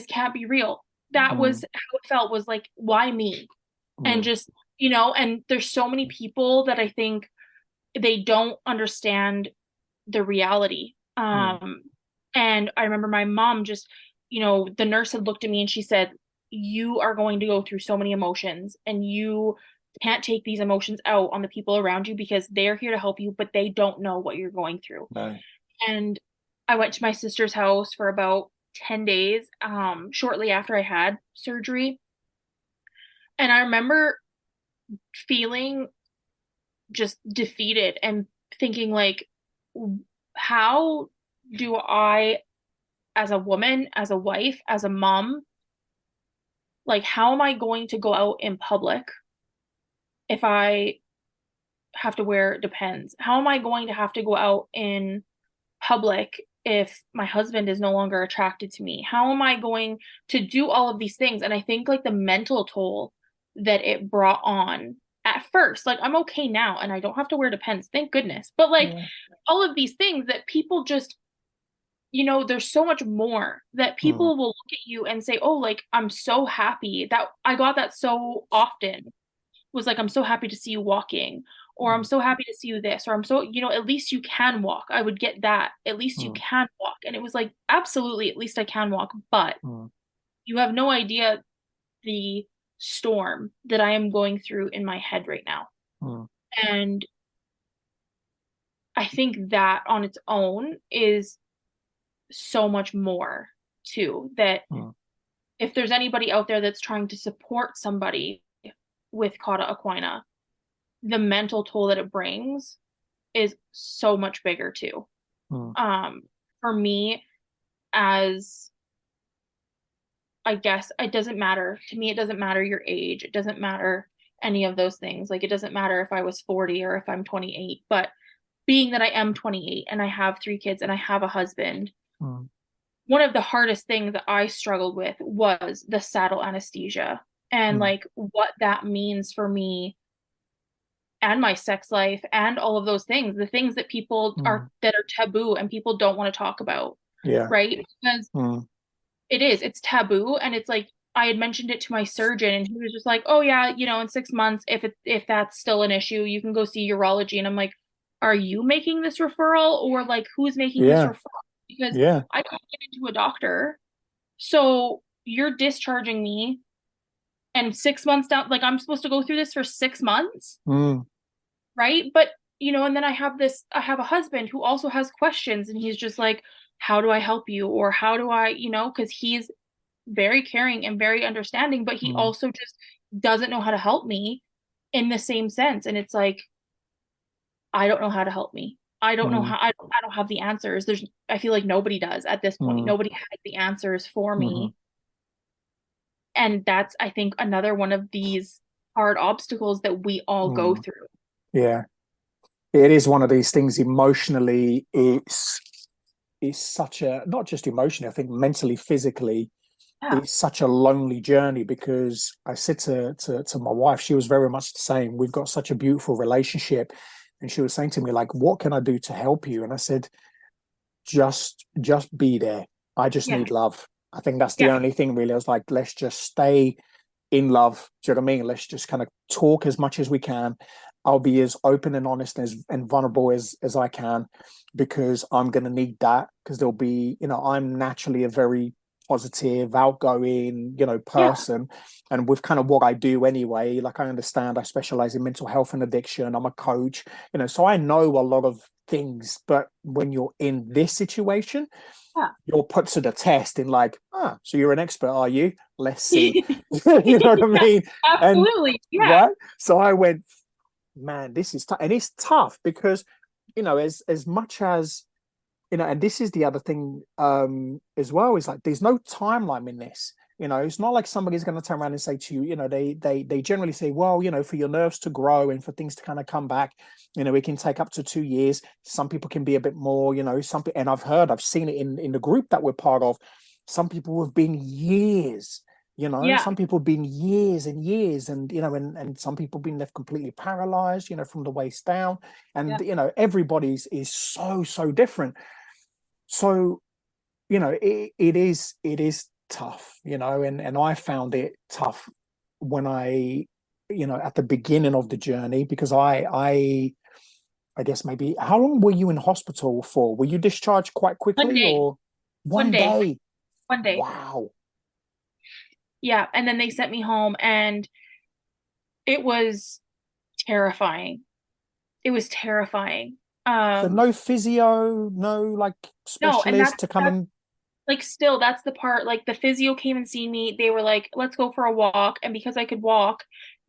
can't be real. That was how it felt, was like, why me? And just, and there's so many people that I think they don't understand the reality. And I remember my mom just, the nurse had looked at me and she said, you are going to go through so many emotions, and you can't take these emotions out on the people around you, because they're here to help you, but they don't know what you're going through. No. And I went to my sister's house for about 10 days, shortly after I had surgery. And I remember feeling just defeated and thinking like, how do I, as a woman, as a wife, as a mom, Like, how am I going to go out in public if I have to wear Depends? How am I going to have to go out in public if my husband is no longer attracted to me? How am I going to do all of these things? And I think like the mental toll that it brought on at first, like I'm okay now and I don't have to wear Depends, thank goodness. But like Yeah. all of these things that people just, there's so much more that Mm. people will look at you and say, oh, like I'm so happy that I got that so often was like, I'm so happy to see you walking, or I'm Mm. so happy to see you this, or I'm so, at least you can walk. I would get that. At least you Mm. can walk. And it was like, absolutely, at least I can walk. But Mm. you have no idea the storm that I am going through in my head right now. Mm. And I think that on its own is so much more too. That Mm. if there's anybody out there that's trying to support somebody with Cauda Equina, the mental toll that it brings is so much bigger too. Mm. For me, as I guess it doesn't matter to me, it doesn't matter your age, it doesn't matter any of those things. Like it doesn't matter if I was 40 or if I'm 28, but being that I am 28 and I have 3 kids and I have a husband, Mm. one of the hardest things that I struggled with was the saddle anesthesia and Mm. like what that means for me and my sex life and all of those things, the things that people Mm. are that are taboo and people don't want to talk about, Yeah. right? Because Mm. it's taboo, and it's like I had mentioned it to my surgeon and he was just like, oh yeah, in 6 months, if that's still an issue, you can go see urology. And I'm like, are you making this referral, or like who's making this Yeah. referral? Because Yeah. I can't get into a doctor. So you're discharging me, and 6 months down, like I'm supposed to go through this for 6 months, Mm. right? But and then I have a husband who also has questions, and he's just like, how do I help you? Or how do I, because he's very caring and very understanding, but he Mm. also just doesn't know how to help me in the same sense. And it's like, I don't know how to help me. I don't know Mm. how, I don't have the answers. I feel like nobody does at this point. Mm. Nobody has the answers for Mhm. me. And that's, I think, another one of these hard obstacles that we all go Mm. through. Yeah. It is one of these things emotionally. It's such a, not just emotionally, I think mentally, physically, Yeah. it's such a lonely journey because I said to my wife, she was very much the same. We've got such a beautiful relationship. And she was saying to me, like, what can I do to help you? And I said, just be there. I just Yeah. need love. I think that's the Yeah. only thing really. I was like, let's just stay in love. Do you know what I mean? Let's just kind of talk as much as we can. I'll be as open and honest and vulnerable as I can, because I'm going to need that, because there'll be, I'm naturally a very positive, outgoing, Yeah. person. And with kind of what I do anyway, like I understand I specialize in mental health and addiction. I'm a coach, so I know a lot of things. But when you're in this situation, Yeah. you're put to the test in like, so you're an expert, are you? Let's see. You know what I Yeah, mean? And absolutely. Yeah. right. So I went, man, this is tough. And it's tough because, as much as, and this is the other thing as well, is like there's no timeline in this. It's not like somebody's going to turn around and say to you, they generally say, well, for your nerves to grow and for things to kind of come back, it can take up to 2 years. Some people can be a bit more, and I've seen it in the group that we're part of. Some people have been years, Yeah. some people have been years and years, and and some people have been left completely paralyzed, from the waist down. Yeah. And everybody's is so different. So it is tough, and I found it tough when I at the beginning of the journey, because I guess maybe, how long were you in hospital for? Were you discharged quite One quickly, day. or One one day. day? One day. Wow. Yeah. And then they sent me home, and it was terrifying. It was terrifying. So no physio, no like No, and specialist to come that's and like still that's the part, like the physio came and see me. They were like, let's go for a walk. And because I could walk,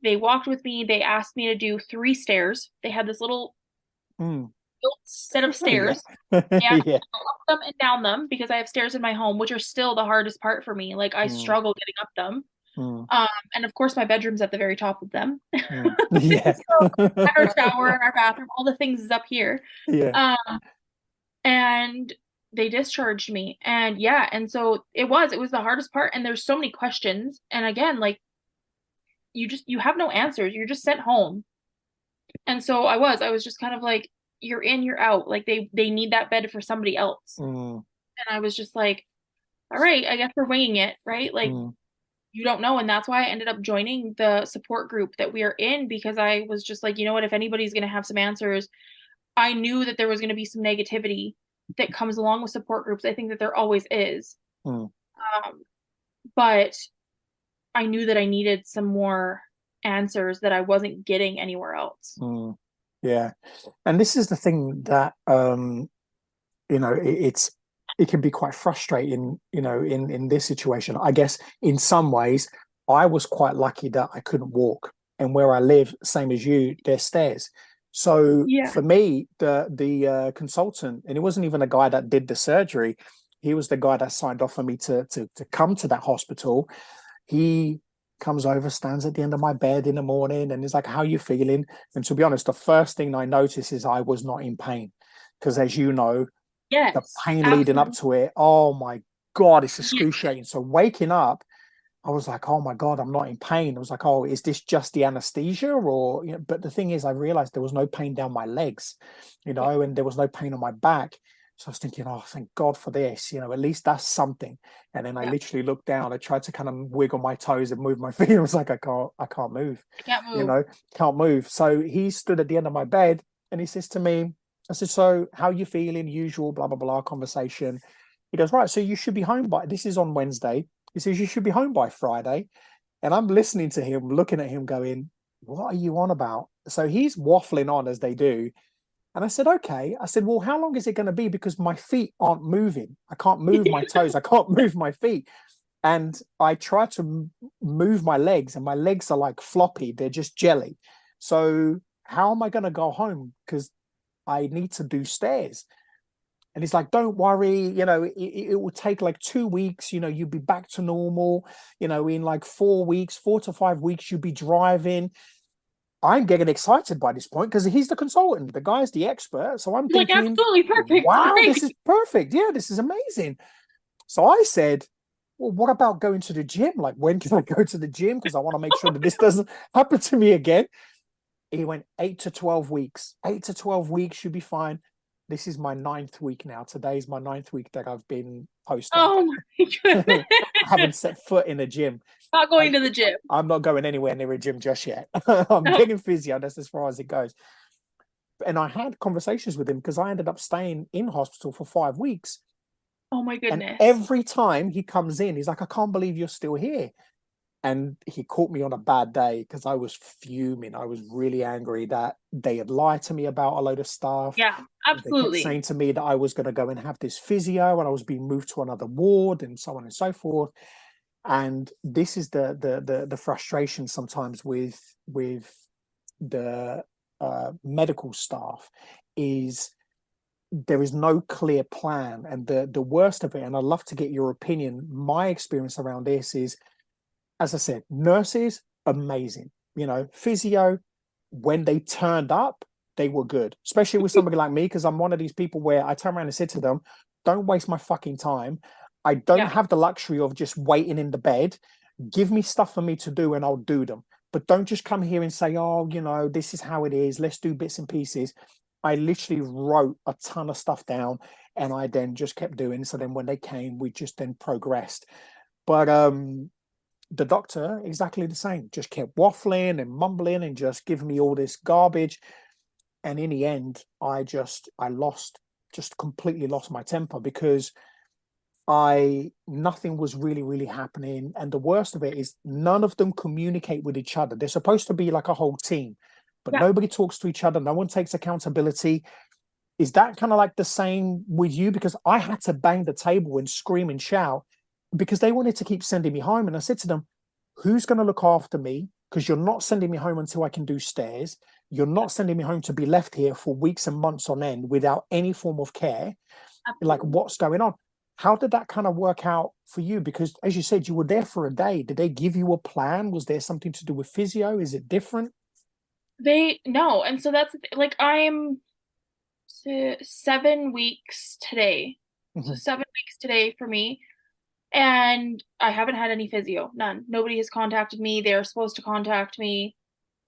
they walked with me. They asked me to do 3 stairs. They had this little mm. built set of Yeah. stairs. They asked me Yeah. to go up them and down them because I have stairs in my home, which are still the hardest part for me. Like I Mm. struggle getting up them. And of course, my bedroom's at the very top of them. Yeah. So our shower and our bathroom, all the things is up here. Yeah. And they discharged me. And yeah, and so it was the hardest part. And there's so many questions. And again, like you have no answers. You're just sent home. And so I was just kind of like, you're in, you're out. Like they need that bed for somebody else. And I was just like, all right, I guess we're winging it, right? Like you don't know. And that's why I ended up joining the support group that we are in, because I was just like, you know what, if anybody's going to have some answers, I knew that there was going to be some negativity that comes along with support groups. I think that there always is. But I knew that I needed some more answers that I wasn't getting anywhere else. Yeah. And this is the thing that, you know, it can be quite frustrating, you know, in this situation. I guess in some ways, I was quite lucky that I couldn't walk. And where I live, same as you, there's stairs. So for me, the consultant, and it wasn't even a guy that did the surgery, he was the guy that signed off for me to come to that hospital. He comes over, stands at the end of my bed in the morning, and he's like, "How are you feeling?" And to be honest, the first thing I noticed is I was not in pain, because as you know, the pain leading up to it, oh my God, it's excruciating. So waking up, I was like, oh my God, I'm not in pain. I was like, oh, is this just the anesthesia? Or, you know, but the thing is, I realized there was no pain down my legs, you know, and there was no pain on my back. So I was thinking, oh, thank God for this, you know, at least that's something. And then I literally looked down, I tried to kind of wiggle my toes and move my feet. I was like, I can't move, you know, can't move. So he stood at the end of my bed and he says to me, I said, so how are you feeling? Usual, blah, blah, blah, conversation. He goes, right, so you should be home this is on Wednesday. He says, you should be home by Friday. And I'm listening to him, looking at him going, what are you on about? So he's waffling on as they do. And I said, okay. I said, well, how long is it going to be? Because my feet aren't moving. I can't move my toes. I can't move my feet. And I try to move my legs and my legs are like floppy. They're just jelly. So how am I going to go home? Because I need to do stairs. And he's like, don't worry, you know, it will take like 2 weeks, you know, you'll be back to normal, you know, in like 4 weeks, 4 to 5 weeks, you'll be driving. I'm getting excited by this point because he's the consultant, the guy's the expert. So I'm thinking, like, absolutely perfect. Wow, this is perfect. Yeah, this is amazing. So I said, well, what about going to the gym? Like, when can I go to the gym? Because I want to make sure that this doesn't happen to me again. He went 8 to 12 weeks. 8 to 12 weeks should be fine. This is my 9th week now. Today's my 9th week that I've been posting. Oh my goodness. I haven't set foot in a gym. Not going to the gym. I'm not going anywhere near a gym just yet. I'm getting physio. That's as far as it goes. And I had conversations with him because I ended up staying in hospital for 5 weeks. Oh my goodness. And every time he comes in, he's like, I can't believe you're still here. And he caught me on a bad day because I was fuming. I was really angry that they had lied to me about a load of stuff. Yeah, absolutely. They kept saying to me that I was going to go and have this physio and I was being moved to another ward and so on and so forth. And this is the frustration sometimes with the medical staff is there is no clear plan. And the worst of it, and I'd love to get your opinion, my experience around this is, as I said, nurses, amazing. You know, physio, when they turned up, they were good, especially with somebody like me, because I'm one of these people where I turn around and said to them, don't waste my fucking time. I don't have the luxury of just waiting in the bed. Give me stuff for me to do and I'll do them. But don't just come here and say, oh, you know, this is how it is. Let's do bits and pieces. I literally wrote a ton of stuff down and I then just kept doing. So then when they came, we just then progressed. But the doctor, exactly the same, just kept waffling and mumbling and just giving me all this garbage. And in the end, I completely lost my temper because nothing was really happening. And the worst of it is none of them communicate with each other. They're supposed to be like a whole team, but nobody talks to each other. No one takes accountability. Is that kind of like the same with you? Because I had to bang the table and scream and shout because they wanted to keep sending me home. And I said to them, who's going to look after me? Because you're not sending me home until I can do stairs. You're not sending me home to be left here for weeks and months on end without any form of care. Absolutely. Like, what's going on? How did that kind of work out for you? Because as you said, you were there for a day. Did they give you a plan? Was there something to do with physio? Is it different? They no, and so that's like I'm 7 weeks today. So Hmm. 7 weeks today for me. And I haven't had any physio, none. Nobody has contacted me. They're supposed to contact me.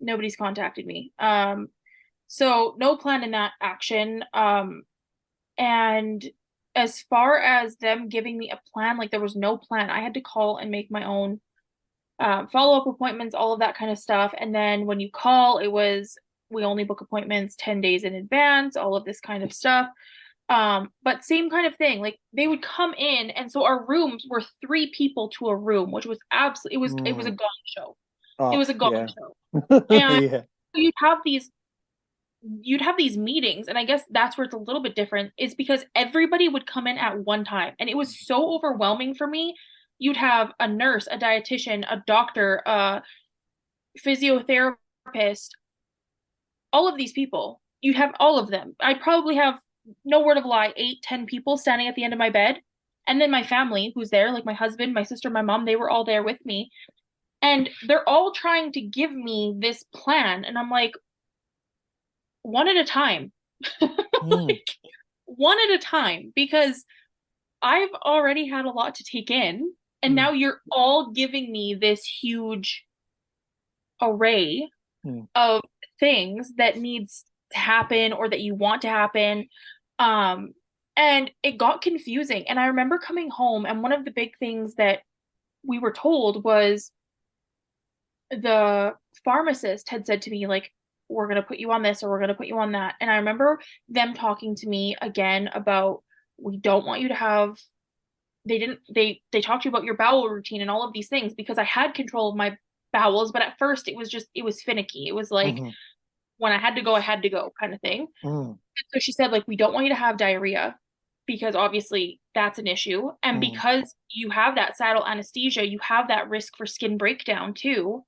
Nobody's contacted me. So no plan in that action. And as far as them giving me a plan, like there was no plan. I had to call and make my own follow-up appointments, all of that kind of stuff. And then when you call, it was we only book appointments 10 days in advance, all of this kind of stuff. But same kind of thing. Like they would come in, and so our rooms were 3 people to a room, which was absolutely it was a Mm. gong show. It Oh, was a gong yeah. show. And Yeah. you'd have these you'd have these meetings, and I guess that's where it's a little bit different, is because everybody would come in at one time, and it was so overwhelming for me. You'd have a nurse, a dietitian, a doctor, a physiotherapist, all of these people. You'd have all of them. I'd probably have, no word of a lie, 8, 10 people standing at the end of my bed. And then my family who's there, like my husband, my sister, my mom, they were all there with me. And they're all trying to give me this plan. And I'm like, one at a time. Mm. Like, one at a time, because I've already had a lot to take in. And Mm. now you're all giving me this huge array Mm. of things that needs to happen or that you want to happen. Um, and it got confusing. And I remember coming home, and one of the big things that we were told was the pharmacist had said to me, like, we're going to put you on this or we're going to put you on that. And I remember them talking to me again about, we don't want you to have, they talked to you about your bowel routine and all of these things, because I had control of my bowels, but at first it was finicky. It was like, Mhm. when I had to go kind of thing. Mm. So she said, like, we don't want you to have diarrhea, because obviously that's an issue. And Mm. because you have that saddle anesthesia, you have that risk for skin breakdown too.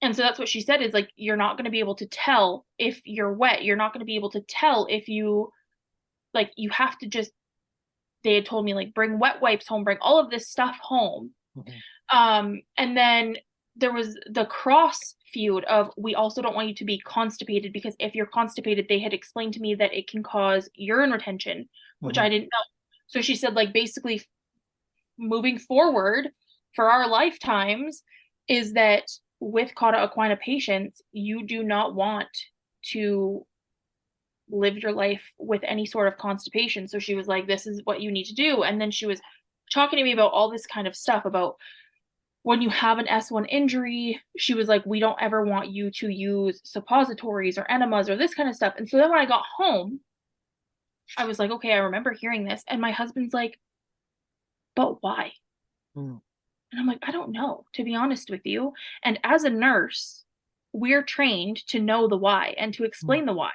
And so that's what she said, is like, you're not going to be able to tell if you're wet. You're not going to be able to tell if you, like, you have to just, they had told me, like, bring wet wipes home, bring all of this stuff home. Mhm. And then there was the cross feud of, we also don't want you to be constipated, because if you're constipated, they had explained to me that it can cause urine retention, which I Mhm. didn't know. So she said, like, basically moving forward for our lifetimes is that with Cauda Equina patients, you do not want to live your life with any sort of constipation. So she was like, this is what you need to do. And then she was talking to me about all this kind of stuff about, when you have an S1 injury, she was like, we don't ever want you to use suppositories or enemas or this kind of stuff. And so then when I got home, I was like, okay, I remember hearing this. And my husband's like, but why? Mm. And I'm like, I don't know, to be honest with you. And as a nurse, we're trained to know the why and to Mm. explain the why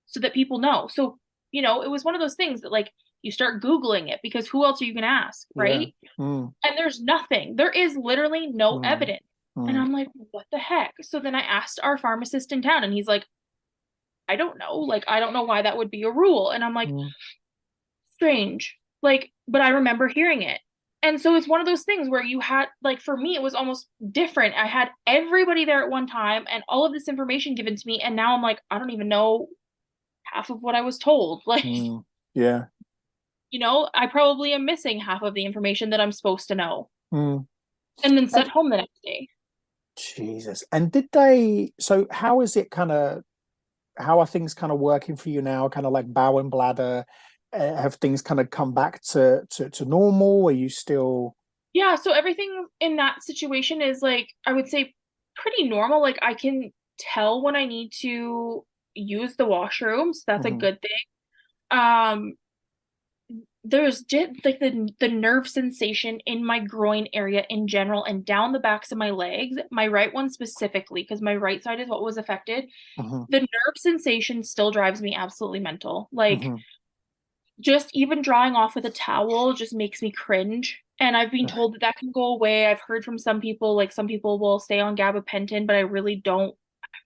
so that people know. So, it was one of those things that, like, you start Googling it, because who else are you going to ask, Yeah. right? Mm. And there's nothing. There is literally no Mm. evidence. And Mm. I'm like, what the heck? So then I asked our pharmacist in town, and he's like, I don't know. Like, I don't know why that would be a rule. And I'm like, Mm. strange. Like, but I remember hearing it. And so it's one of those things where you had, like, for me, it was almost different. I had everybody there at one time and all of this information given to me. And now I'm like, I don't even know half of what I was told. Like, Mm. Yeah. I probably am missing half of the information that I'm supposed to know. Mm. And then sent And home the next day. Jesus. And did they, so how is it kind of, how are things kind of working for you now? Kind of like bowel and bladder, have things kind of come back to normal? Are you still? Yeah, so everything in that situation is, like, I would say pretty normal. Like, I can tell when I need to use the washroom, so that's a Mhm. good thing. There's just, like, the nerve sensation in my groin area in general and down the backs of my legs, my right one specifically, because my right side is what was affected. Mhm. The nerve sensation still drives me absolutely mental. Like, Mhm. just even drying off with a towel just makes me cringe. And I've been told that that can go away. I've heard from some people, like, some people will stay on gabapentin, but I really don't.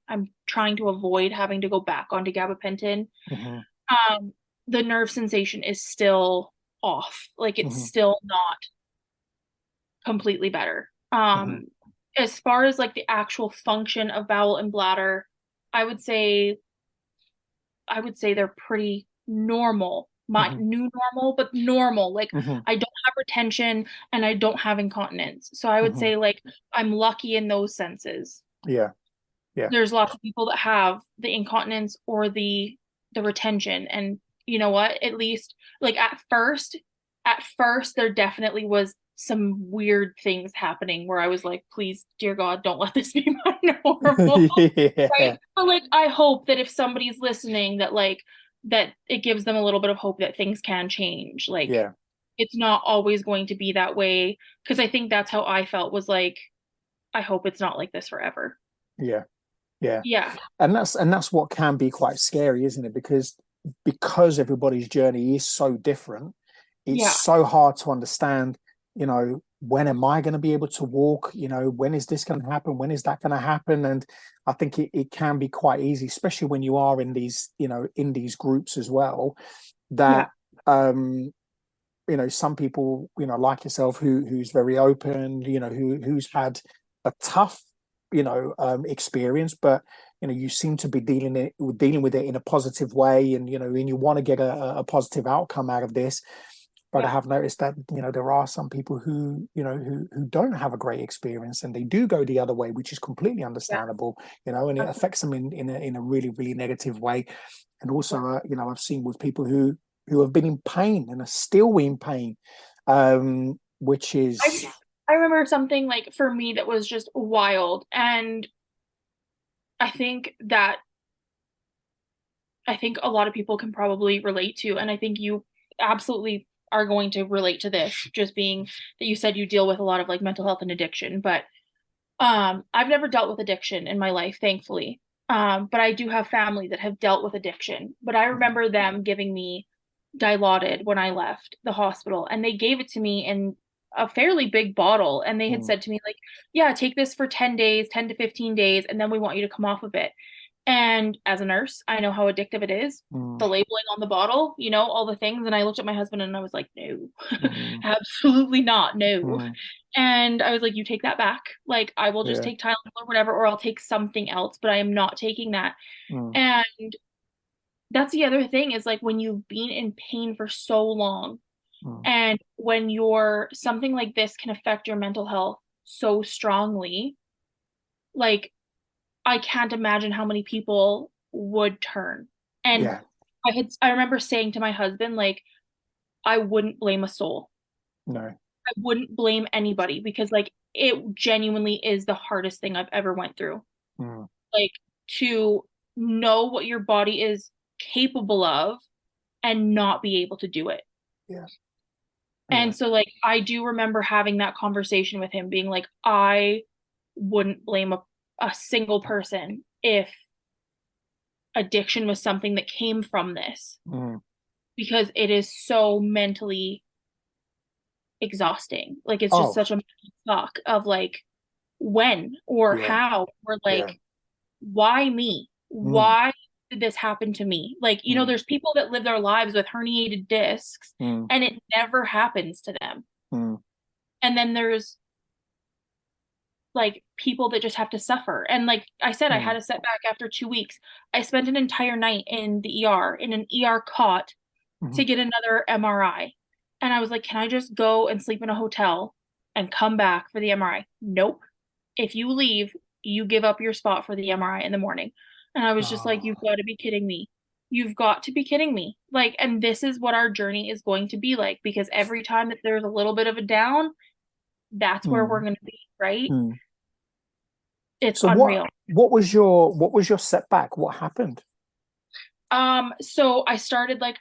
I'm trying to avoid having to go back onto gabapentin. Mhm. Um, the nerve sensation is still off. Like it's Mm-hmm. still not completely better. Mm-hmm. As far as like the actual function of bowel and bladder, I would say they're pretty normal. My Mm-hmm. new normal, but normal. Like Mm-hmm. I don't have retention and I don't have incontinence. So I would Mm-hmm. say like I'm lucky in those senses. Yeah. Yeah. There's lots of people that have the incontinence or the retention, and you know what? At least like at first there definitely was some weird things happening where I was like, please, dear God, don't let this be my normal. Right? Yeah. But like I hope that if somebody's listening that like that it gives them a little bit of hope that things can change. Like Yeah. it's not always going to be that way. Because I think that's how I felt, was like, I hope it's not like this forever. Yeah. Yeah. Yeah. And that's what can be quite scary, isn't it? Because everybody's journey is so different, it's Yeah. so hard to understand, when am I going to be able to walk? When is this going to happen? When is that going to happen? And I think it can be quite easy, especially when you are in these, in these groups as well, that some people, like yourself, who's very open, who's had a tough, experience, but you seem to be dealing with it in a positive way, and and you want to get a positive outcome out of this. But I have noticed that there are some people who don't have a great experience, and they do go the other way, which is completely understandable, and it affects them in a really, really negative way. And also, I've seen with people who have been in pain and are still in pain, which is I remember something like for me that was just wild, and I think a lot of people can probably relate to, and I think you absolutely are going to relate to this, just being that you said you deal with a lot of like mental health and addiction. But I've never dealt with addiction in my life, thankfully. But I do have family that have dealt with addiction. But I remember them giving me Dilaudid when I left the hospital, and they gave it to me in a fairly big bottle, and they had said to me like, yeah, take this for 10 days, 10 to 15 days, and then we want you to come off of it. And as a nurse, I know how addictive it is. The labeling on the bottle, all the things. And I looked at my husband and I was like, no, absolutely not. No. And I was like, you take that back. Like, I will just take Tylenol or whatever, or I'll take something else, but I am not taking that. And that's the other thing, is like when you've been in pain for so long, and when something like this can affect your mental health so strongly, like I can't imagine how many people would turn. And I remember saying to my husband, like, I wouldn't blame a soul. No. I wouldn't blame anybody, because like it genuinely is the hardest thing I've ever went through. Like, to know what your body is capable of and not be able to do it. And so like I do remember having that conversation with him, being like, I wouldn't blame a single person if addiction was something that came from this, because it is so mentally exhausting. Like it's just such a shock of like, when or how, or like, why me? Why did this happen to me? Like, there's people that live their lives with herniated discs and it never happens to them. And then there's like people that just have to suffer. And like I said, I had a setback after 2 weeks. I spent an entire night in the ER, in an ER cot, to get another MRI. And I was like, can I just go and sleep in a hotel and come back for the MRI? Nope. If you leave, you give up your spot for the MRI in the morning. And I was just like, you've got to be kidding me. You've got to be kidding me. Like, and this is what our journey is going to be like, because every time that there's a little bit of a down, that's where we're going to be, right? It's so unreal. What was your setback? What happened? So I started like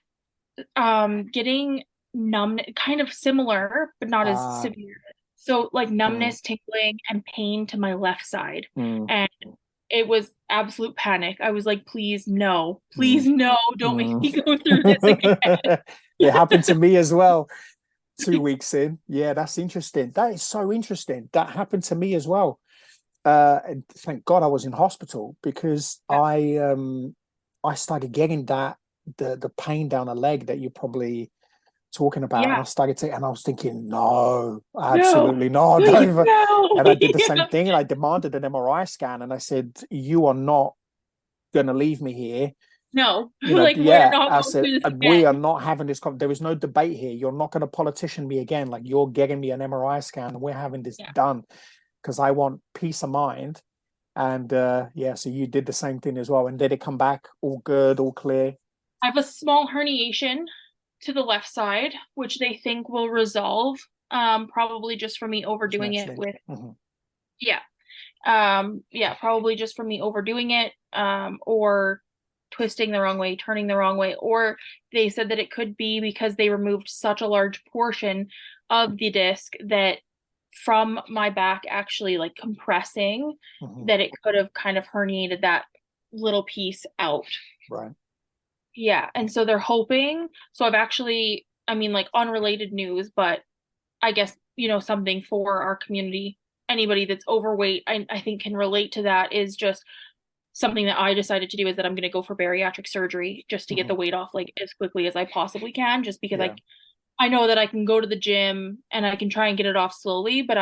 getting numb, kind of similar, but not as severe. So like numbness, tingling, and pain to my left side. And it was absolute panic. I was like, please no, don't make me go through this again. It happened to me as well. 2 weeks in. Yeah, that's interesting. That is so interesting. That happened to me as well. And thank God I was in hospital, because I started getting the pain down the leg that you're probably talking about, and I started to, and I was thinking, no, No. absolutely not. Don't even. No. And I did the same thing, and I demanded an MRI scan, and I said, you are not going to leave me here. No. You know, Like, we're yeah, not I going said, through this we again. are not having this. There is no debate here. You're not going to politician me again. Like, you're getting me an MRI scan, and we're having this Yeah. done because I want peace of mind. And yeah, so you did the same thing as well. And did it come back all good, all clear? I have a small herniation to the left side, which they think will resolve, probably just for me overdoing it with, yeah. Yeah, probably just for me overdoing it, or twisting the wrong way, turning the wrong way, or they said that it could be because they removed such a large portion of the disc that from my back actually like compressing, that it could have kind of herniated that little piece out. Right. Yeah, and so they're hoping. So I've actually, I mean, like, unrelated news, but I guess, something for our community. Anybody that's overweight, I think can relate to that, is just something that I decided to do, is that I'm going to go for bariatric surgery just to get the weight off like as quickly as I possibly can, just because I know that I can go to the gym and I can try and get it off slowly, but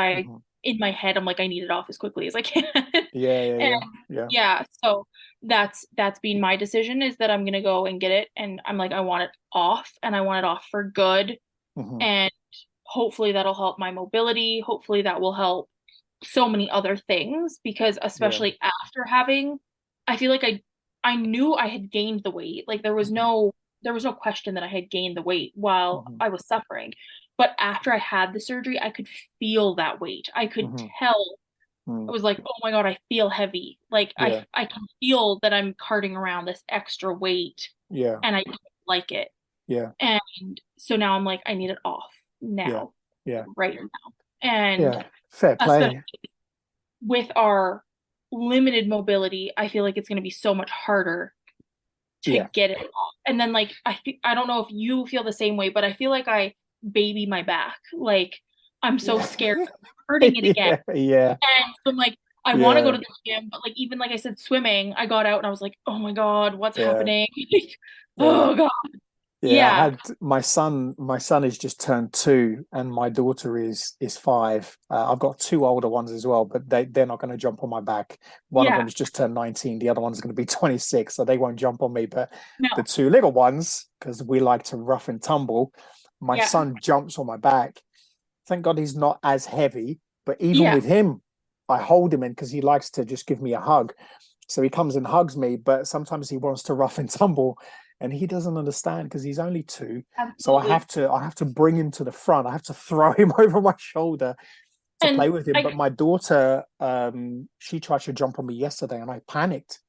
in my head, I'm like, I need it off as quickly as I can. So that's been my decision, is that I'm gonna go and get it, and I'm like, I want it off, and I want it off for good. And hopefully that'll help my mobility. Hopefully that will help so many other things, because especially after having, I feel like I knew I had gained the weight. Like, there was no question that I had gained the weight while I was suffering. But after I had the surgery, I could feel that weight. I could tell. I was like, oh my God, I feel heavy. Like, I can feel that I'm carting around this extra weight. Yeah. And I don't like it. Yeah. And so now I'm like, I need it off now. Yeah. Right now. And fair play. With our limited mobility, I feel like it's going to be so much harder to get it off. And then, like, I don't know if you feel the same way, but I feel like I baby my back. Like, I'm so scared of hurting it again. And so I'm like, I want to go to the gym, but like, even like I said, swimming, I got out and I was like, oh my God, what's happening? Oh God. I had my son has just turned 2 and my daughter is 5. I've got 2 older ones as well, but they're not going to jump on my back. One of them has just turned 19, the other one's going to be 26, so they won't jump on me. But the 2 little ones, because we like to rough and tumble, my son jumps on my back. Thank God he's not as heavy, but even with him, I hold him in because he likes to just give me a hug. So he comes and hugs me, but sometimes he wants to rough and tumble. And he doesn't understand because he's only 2. Absolutely. So I have to bring him to the front. I have to throw him over my shoulder to play with him. But my daughter, she tried to jump on me yesterday, and I panicked.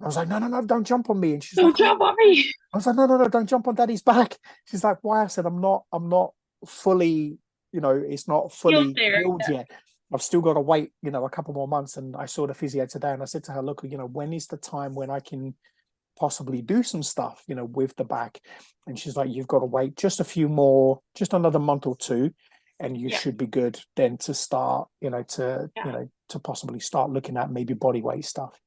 I was like, no, don't jump on me. And she's like, jump on me. I was like, no, don't jump on Daddy's back. She's like, why? I said, I'm not fully, it's not fully healed yet. I've still got to wait, a couple more months. And I saw the physio today, and I said to her, look, when is the time when I can possibly do some stuff, with the back? And she's like, you've got to wait just another month or 2, and you should be good then to start, to possibly start looking at maybe body weight stuff.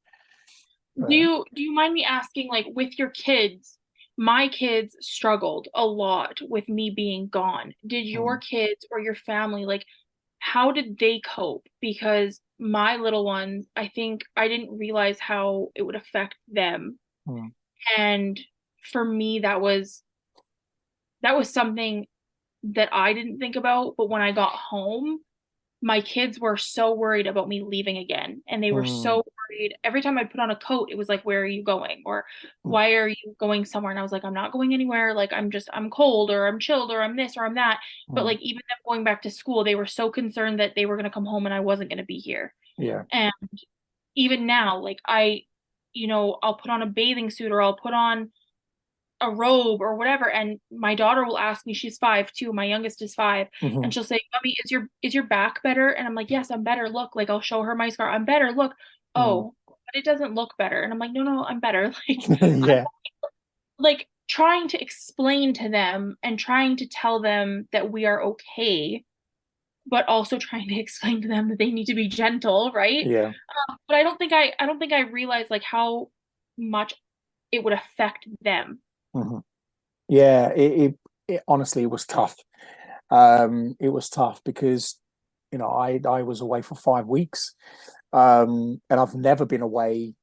Do you mind me asking, like, with your kids, my kids struggled a lot with me being gone. Did your kids or your family, like, how did they cope? Because my little ones, I think I didn't realize how it would affect them. And for me, that was something that I didn't think about. But when I got home, my kids were so worried about me leaving again. And they were so worried. Every time I put on a coat, it was like, where are you going? Or why are you going somewhere? And I was like, I'm not going anywhere. Like, I'm cold, or I'm chilled, or I'm this, or I'm that. But like, even them going back to school, they were so concerned that they were going to come home and I wasn't going to be here. And even now, like, I'll put on a bathing suit, or I'll put on a robe or whatever, and my daughter will ask me, she's 5 too, my youngest is 5, and she'll say, Mommy, is your back better? And I'm like, yes, I'm better, look. Like, I'll show her my scar, I'm better, look. Oh, but it doesn't look better. And I'm like, no, I'm better. Like, I'm, like, trying to explain to them and trying to tell them that we are okay, but also trying to explain to them that they need to be gentle, right? But I don't think I realized, like, how much it would affect them. Yeah, it honestly, it was tough. It was tough because, I was away for 5 weeks, and I've never been away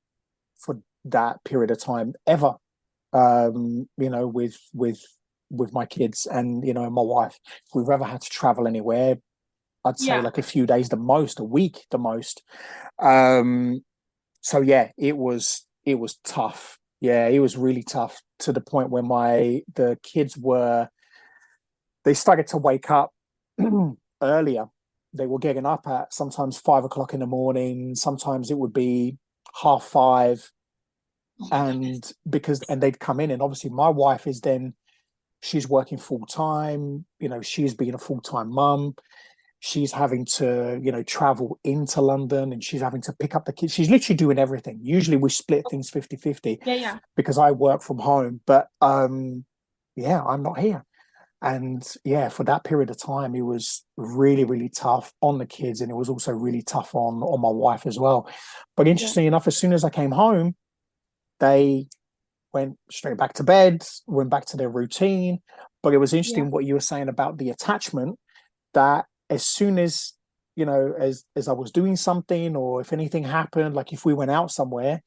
for that period of time ever. With my kids and my wife. If we've ever had to travel anywhere, I'd say Yeah. like a few days the most, a week the most. Um, so yeah, it was tough. Yeah, it was really tough to the point where the kids they started to wake up earlier. They were getting up at sometimes 5 o'clock in the morning. Sometimes it would be 4:30, Oh my goodness. and they'd come in, and obviously my wife is then she's working full time. She's being a full time mum. She's having to travel into London, and she's having to pick up the kids. She's literally doing everything. Usually we split things 50-50 Yeah, yeah. because I work from home, but yeah, I'm not here. And yeah, for that period of time, it was really, really tough on the kids, and it was also really tough on my wife as well. But Yeah. interestingly enough, as soon as I came home, they went straight back to bed, went back to their routine. But it was Yeah. interesting what you were saying about the attachment, that as soon as, as I was doing something, or if anything happened, like if we went out somewhere,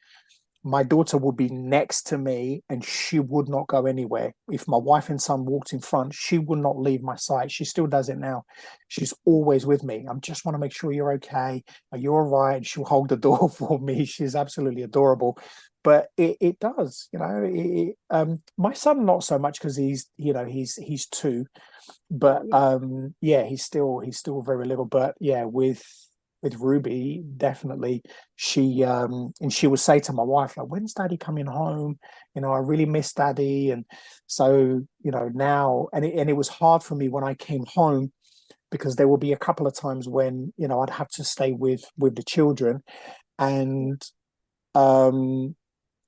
my daughter would be next to me and she would not go anywhere. If my wife and son walked in front, she would not leave my side. She still does it now. She's always with me. I just want to make sure you're okay. Are you all right? And she'll hold the door for me. She's absolutely adorable. But it does, my son, not so much because he's two, Oh, but yeah. yeah, he's still very little. But yeah, with Ruby, definitely, and she would say to my wife, like, when's daddy coming home? I really miss daddy. And so now, and it was hard for me when I came home, because there will be a couple of times when I'd have to stay with the children, and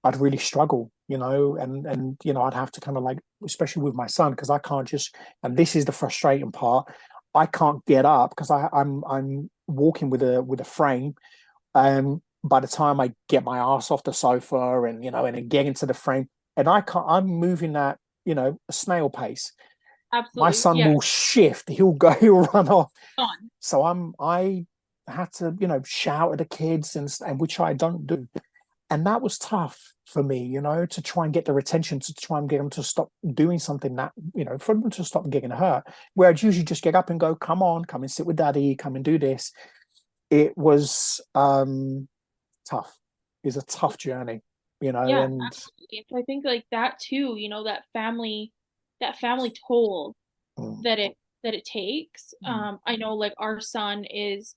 I'd really struggle, and I'd have to kind of, like, especially with my son, because I can't just, and this is the frustrating part, I can't get up because I'm walking with a frame. By the time I get my ass off the sofa, and then get into the frame, and I'm moving at a snail pace. My Absolutely. son Yeah. will shift, he'll run off. On. So I had to shout at the kids, and which I don't do. And that was tough for me, to try and get their attention, to try and get them to stop doing something, that, for them to stop getting hurt. Where I'd usually just get up and go, come on, come and sit with daddy, come and do this. It was tough. It's a tough journey, Yeah, and absolutely. So I think like that too, that family toll mm, that it takes. I know like our son is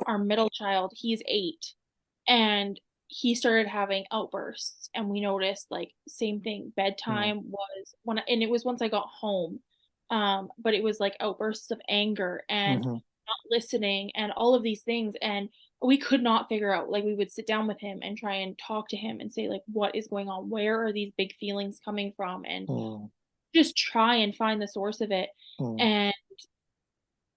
our middle child. He's 8, and he started having outbursts, and we noticed like same thing. mm, Bedtime was and it was once I got home. But it was like outbursts of anger and mhm, not listening and all of these things, and we could not figure out, like we would sit down with him and try and talk to him and say like what is going on, where are these big feelings coming from, and mm, just try and find the source of it. mm, And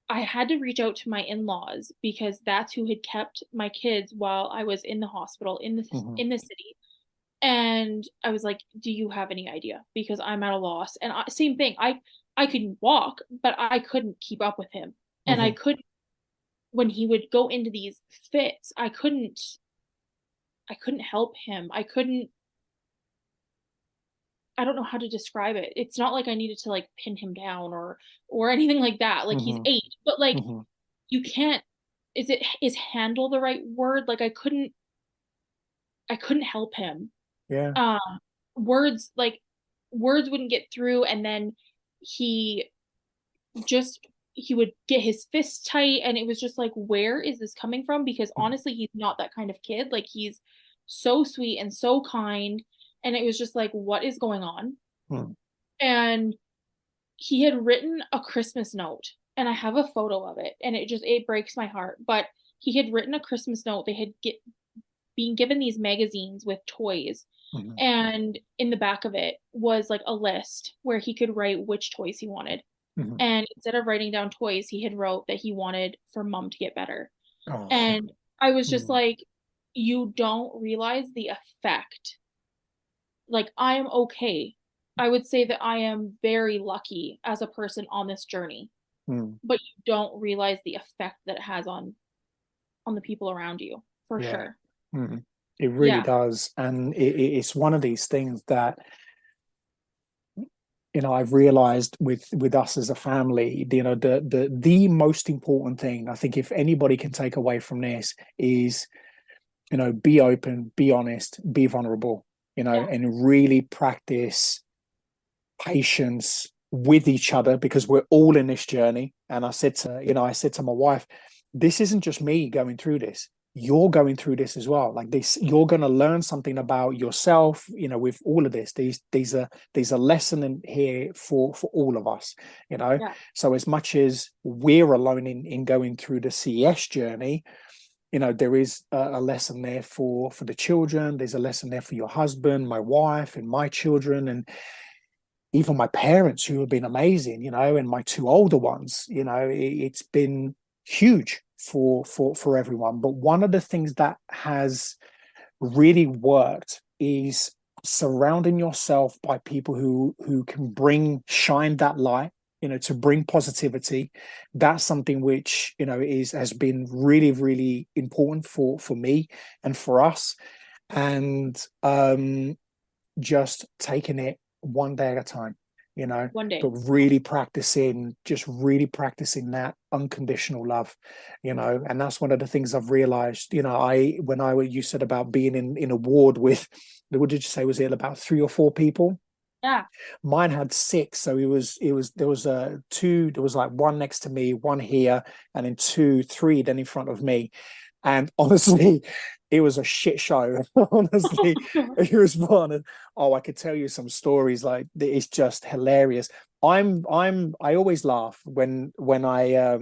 I had to reach out to my in-laws because that's who had kept my kids while I was in the hospital mhm, in the city. And I was like, "Do you have any idea? Because I'm at a loss." And same thing. I could walk, but I couldn't keep up with him. And I mhm, couldn't, when he would go into these fits, I couldn't help him. I don't know how to describe it. It's not like I needed to like pin him down or anything like that. Like he's mhm, 8, but like mhm. you can't, is handle the right word? Like I couldn't help him. Yeah. Um words, like words wouldn't get through, and then he just he would get his fists tight, and it was just like, where is this coming from? Because Mhm, honestly, he's not that kind of kid. Like he's so sweet and so kind, and it was just like, what is going on? mm, And he had written a Christmas note, and I have a photo of it, and it breaks my heart. But he had written a Christmas note. They had been given these magazines with toys, mhm, and in the back of it was like a list where he could write which toys he wanted. mhm. And instead of writing down toys, he had wrote that he wanted for mom to get better. Oh, And I was just mm, like, you don't realize the effect. Like, I am okay. I would say that I am very lucky as a person on this journey, but you don't realize the effect that it has on the people around you, for sure. It really does. And it's one of these things that, I've realized with us as a family, the most important thing, I think, if anybody can take away from this is, be open, be honest, be vulnerable, and really practice patience with each other, because we're all in this journey. And I said to my wife, this isn't just me going through this. You're going through this as well. Like this, you're going to learn something about yourself, with all of this. These are lesson in here for all of us, So as much as we're alone in going through the CES journey, there is a lesson there for the children. There's a lesson there for your husband, my wife, and my children, and even my parents, who have been amazing, and my two older ones. It's been huge for everyone. But one of the things that has really worked is surrounding yourself by people who can shine that light, to bring positivity. That's something which has been really, really important for me and for us. And just taking it one day at a time, one day, but really practicing that unconditional love, and that's one of the things I've realized. You said about being in a ward with, what did you say, was it about 3 or 4 people? Yeah, mine had 6. So there was two, there was like one next to me, one here, and then 2, 3 then in front of me. And honestly, it was a shit show. Honestly, it was fun. I could tell you some stories, like, it's just hilarious. I always laugh when I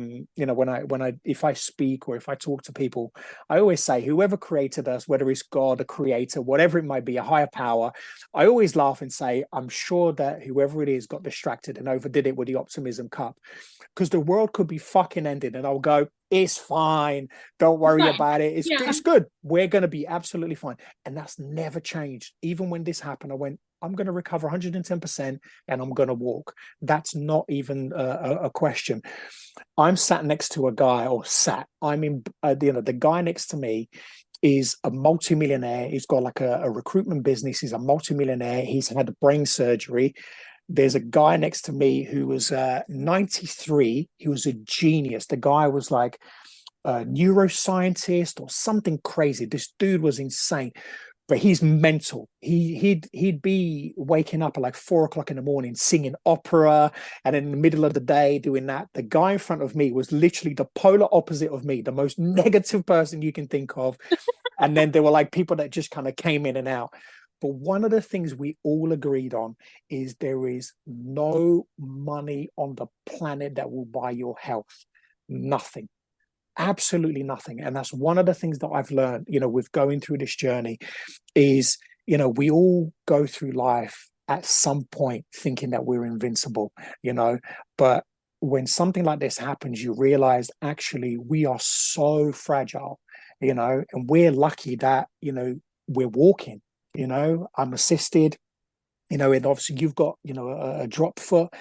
if I speak or if I talk to people. I always say, whoever created us, whether it's God, a creator, whatever it might be, a higher power, I always laugh and say, I'm sure that whoever it is got distracted and overdid it with the optimism cup, because the world could be fucking ended, and I'll go, it's fine, don't worry about it, it's good, we're going to be absolutely fine. And that's never changed. Even when this happened, I went, I'm going to recover 110% and I'm going to walk. That's not even a question. I'm sat next to a guy, the guy next to me is a multimillionaire. He's got like a recruitment business. He's a multimillionaire. He's had brain surgery. There's a guy next to me who was 93. He was a genius. The guy was like a neuroscientist or something crazy. This dude was insane. But he's mental. He'd be waking up at like 4 o'clock in the morning singing opera, and in the middle of the day doing that. The guy in front of me was literally the polar opposite of me, the most negative person you can think of. And then there were like people that just kind of came in and out. But one of the things we all agreed on is there is no money on the planet that will buy your health. Nothing. Absolutely nothing. And that's one of the things that I've learned, with going through this journey is, we all go through life at some point thinking that we're invincible, but when something like this happens, you realize actually we are so fragile, and we're lucky that, we're walking, I'm assisted, and obviously you've got, a drop foot,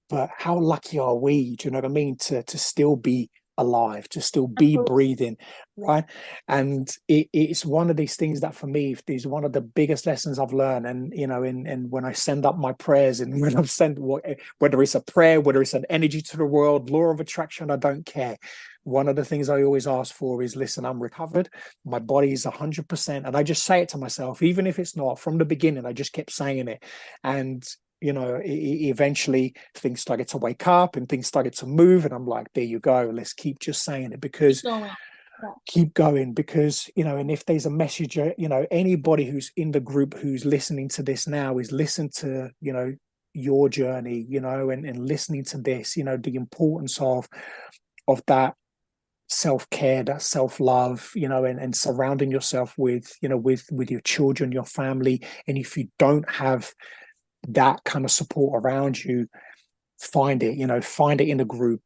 but how lucky are we, do you know what I mean, to still be alive, to still be breathing, right? And it's one of these things that for me is one of the biggest lessons I've learned. And and when I send up my prayers, and when I've sent, whether it's a prayer, whether it's an energy to the world, law of attraction, I don't care. One of the things I always ask for is, listen, I'm recovered, my body is 100%, and I just say it to myself, even if it's not. From the beginning, I just kept saying it. And eventually things started to wake up and things started to move, and I'm like, there you go, let's keep just saying it, because keep going, because and if there's a message, anybody who's in the group who's listening to this now is listen to your journey, and listening to this, the importance of that self-care, that self-love, and surrounding yourself with with your children, your family. And if you don't have that kind of support around you, find it, find it in a group,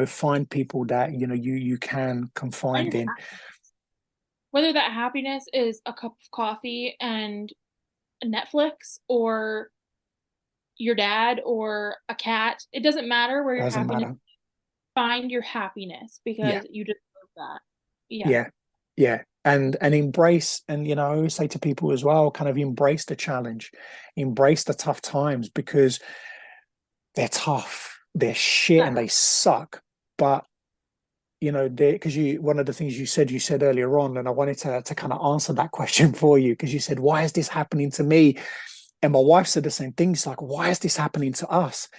find people that you can confide in. Whether that happiness is a cup of coffee and Netflix, or your dad or a cat. It doesn't matter where your Doesn't happiness, matter. find your happiness Yeah. because you deserve that. Yeah. Yeah. Yeah. And embrace, and I always say to people as well, kind of embrace the challenge, embrace the tough times, because they're tough, they're shit, Yeah. and they suck. But because one of the things you said earlier on, and I wanted to kind of answer that question for you, because you said, why is this happening to me? And my wife said the same thing. It's like, why is this happening to us?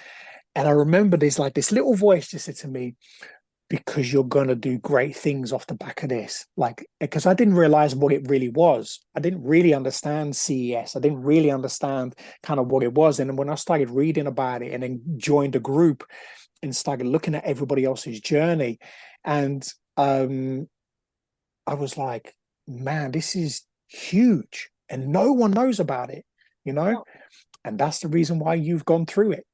And I remember there's like this little voice just said to me, because you're going to do great things off the back of this. Like, because I didn't realize what it really was. I didn't really understand CES. I didn't really understand kind of what it was. And then when I started reading about it and then joined a group and started looking at everybody else's journey, and I was like, man, this is huge. And no one knows about it, you know? Oh, And that's the reason why you've gone through it,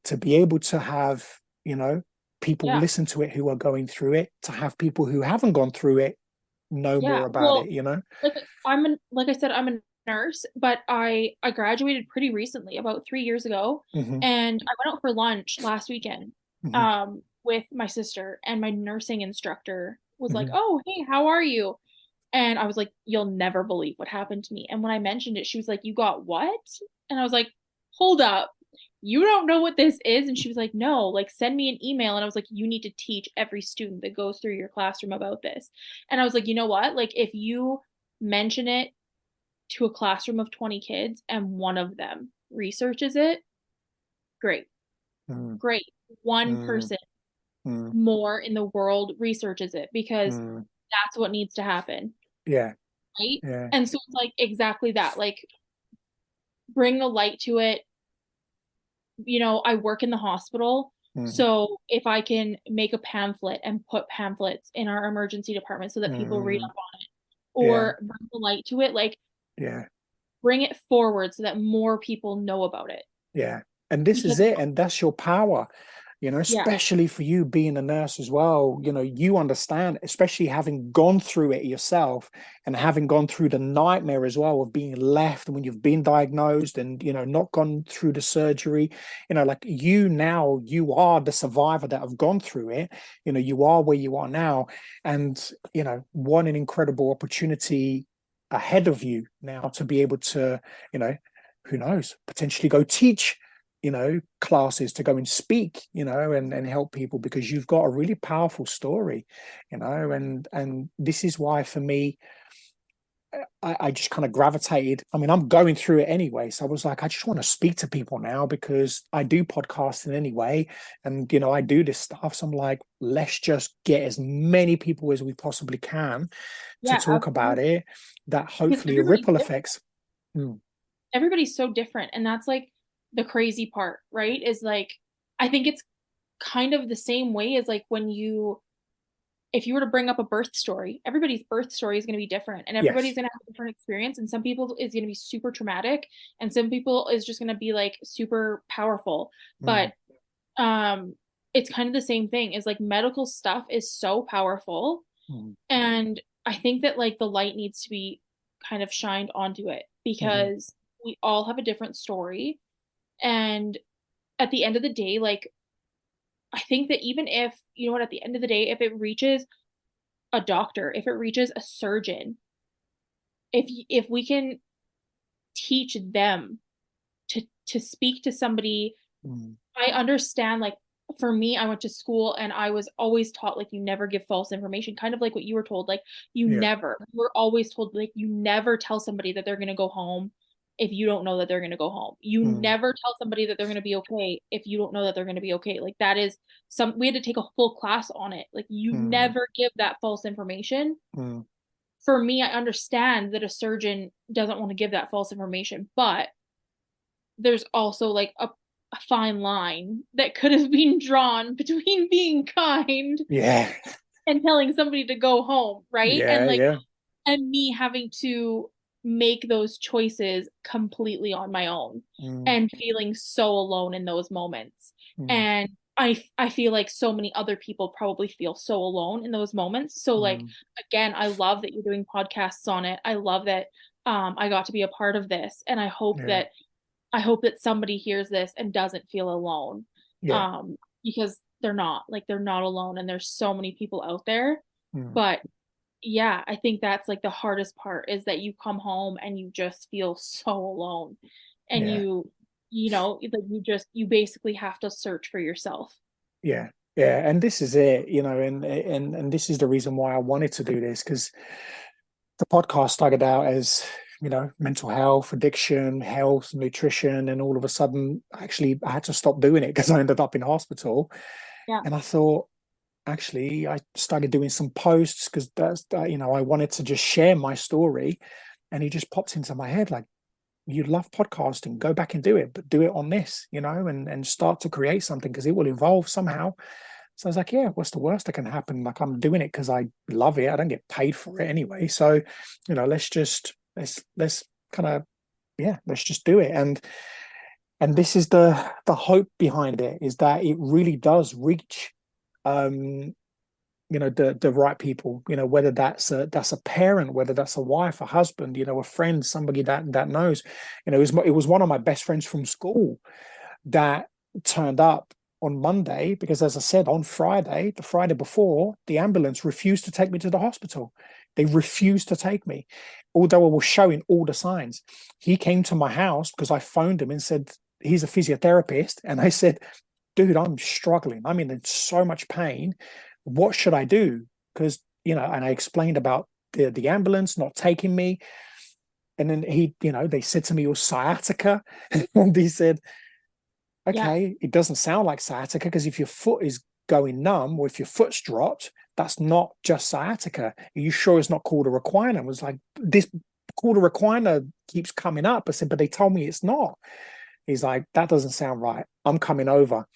to be able to have, people yeah. listen to it who are going through it, to have people who haven't gone through it know Yeah. more about Well, it. like I said, I'm a nurse, but I graduated pretty recently, about 3 years ago, Hmm. and I went out for lunch last weekend Hmm. with my sister, and my nursing instructor was like, Hmm. "Oh, hey, how are you?" And I was like, "You'll never believe what happened to me." And when I mentioned it, she was like, "You got what?" And I was like, "Hold up. You don't know what this is?" And she was like, "No, like send me an email." And I was like, "You need to teach every student that goes through your classroom about this." And I was like, "You know what? Like if you mention it to a classroom of 20 kids and one of them researches it, great. Hmm. Great. One Hmm. person Hmm. more in the world researches it because Hmm. that's what needs to happen." Yeah. Right? Yeah. And so it's like exactly that. Like bring the light to it. I work in the hospital. Hmm. So if I can make a pamphlet and put pamphlets in our emergency department so that people read Hmm. up on it, Yeah. or bring the light to it, like Yeah. bring it forward so that more people know about it. Yeah. And this is Because it. And that's your power, yeah, especially for you being a nurse as well. You understand, especially having gone through it yourself and having gone through the nightmare as well of being left when you've been diagnosed and, not gone through the surgery. Like now, you are the survivor that have gone through it. You are where you are now. And, what an incredible opportunity ahead of you now to be able to, you know, who knows, potentially go teach classes, to go and speak, and help people, because you've got a really powerful story, and this is why for me, I just kind of gravitated. I mean, I'm going through it anyway, so I was like, I just want to speak to people now because I do podcasting anyway, and I do this stuff. So I'm like, let's just get as many people as we possibly can to yeah, talk about absolutely. it, that Because hopefully a ripple effects. everybody's so different, and that's like the crazy part, right? Is like I think it's kind of the same way as like when you if you were to bring up a birth story, everybody's birth story is going to be different and everybody's Yes. going to have a different experience. And some people is going to be super traumatic and some people is just going to be like super powerful. But Mm, um, it's kind of the same thing is like medical stuff is so powerful. mm, And I think that like the light needs to be kind of shined onto it mhm, because we all have a different story. And at the end of the day, like I think that even if, at the end of the day, if it reaches a doctor, if it reaches a surgeon, if we can teach them to speak to somebody, mm. I understand like for me, I went to school and I was always taught like you never give false information, kind of like what you were told. Like Yeah. you were always told like you never tell somebody that they're gonna go home if you don't know that they're gonna go home. You Mm, never tell somebody that they're gonna be okay if you don't know that they're gonna be okay. Like that is we had to take a full class on it. Like you mm, never give that false information. mm. For me, I understand that a surgeon doesn't want to give that false information, but there's also like a fine line that could have been drawn between being kind Yeah. and telling somebody to go home, right? And Yeah. like, Yeah. and me having to make those choices completely on my own Mm, and feeling so alone in those moments. mm, And I feel like so many other people probably feel so alone in those moments. So like mm. again, I love that you're doing podcasts on it. I love that I got to be a part of this and I hope Yeah. that I hope that somebody hears this and doesn't feel alone. Yeah. Because they're not alone, and there's so many people out there. Mm. But yeah, I think that's like the hardest part, is that you come home and you just feel so alone, and Yeah. like you basically have to search for yourself. Yeah. Yeah. And this is it, and this is the reason why I wanted to do this, because the podcast started out as, mental health, addiction, health, nutrition, and all of a sudden, actually, I had to stop doing it because I ended up in hospital. Yeah. And I thought, actually, I started doing some posts because I wanted to just share my story, and it just popped into my head like, you love podcasting, go back and do it, but do it on this, and start to create something, because it will evolve somehow. So I was like, yeah, what's the worst that can happen? Like, I'm doing it because I love it. I don't get paid for it anyway. So, let's kind of, yeah, let's just do it. And this is the hope behind it, is that it really does reach, the right people, whether that's a parent, whether that's a wife, a husband, a friend, somebody that knows. It was one of my best friends from school that turned up on Monday, because, as I said, on Friday, the Friday before, the ambulance refused to take me to the hospital. They refused to take me, although I was showing all the signs. He came to my house because I phoned him and said, he's a physiotherapist. And I said, dude, I'm struggling. I'm in so much pain. What should I do? Because, and I explained about the ambulance not taking me. And then they said to me it was sciatica. And he said, okay, It doesn't sound like sciatica, because if your foot is going numb, or if your foot's dropped, that's not just sciatica. Are you sure it's not Cauda Equina? I was like, this Cauda Equina keeps coming up. I said, but they told me it's not. He's like, that doesn't sound right. I'm coming over.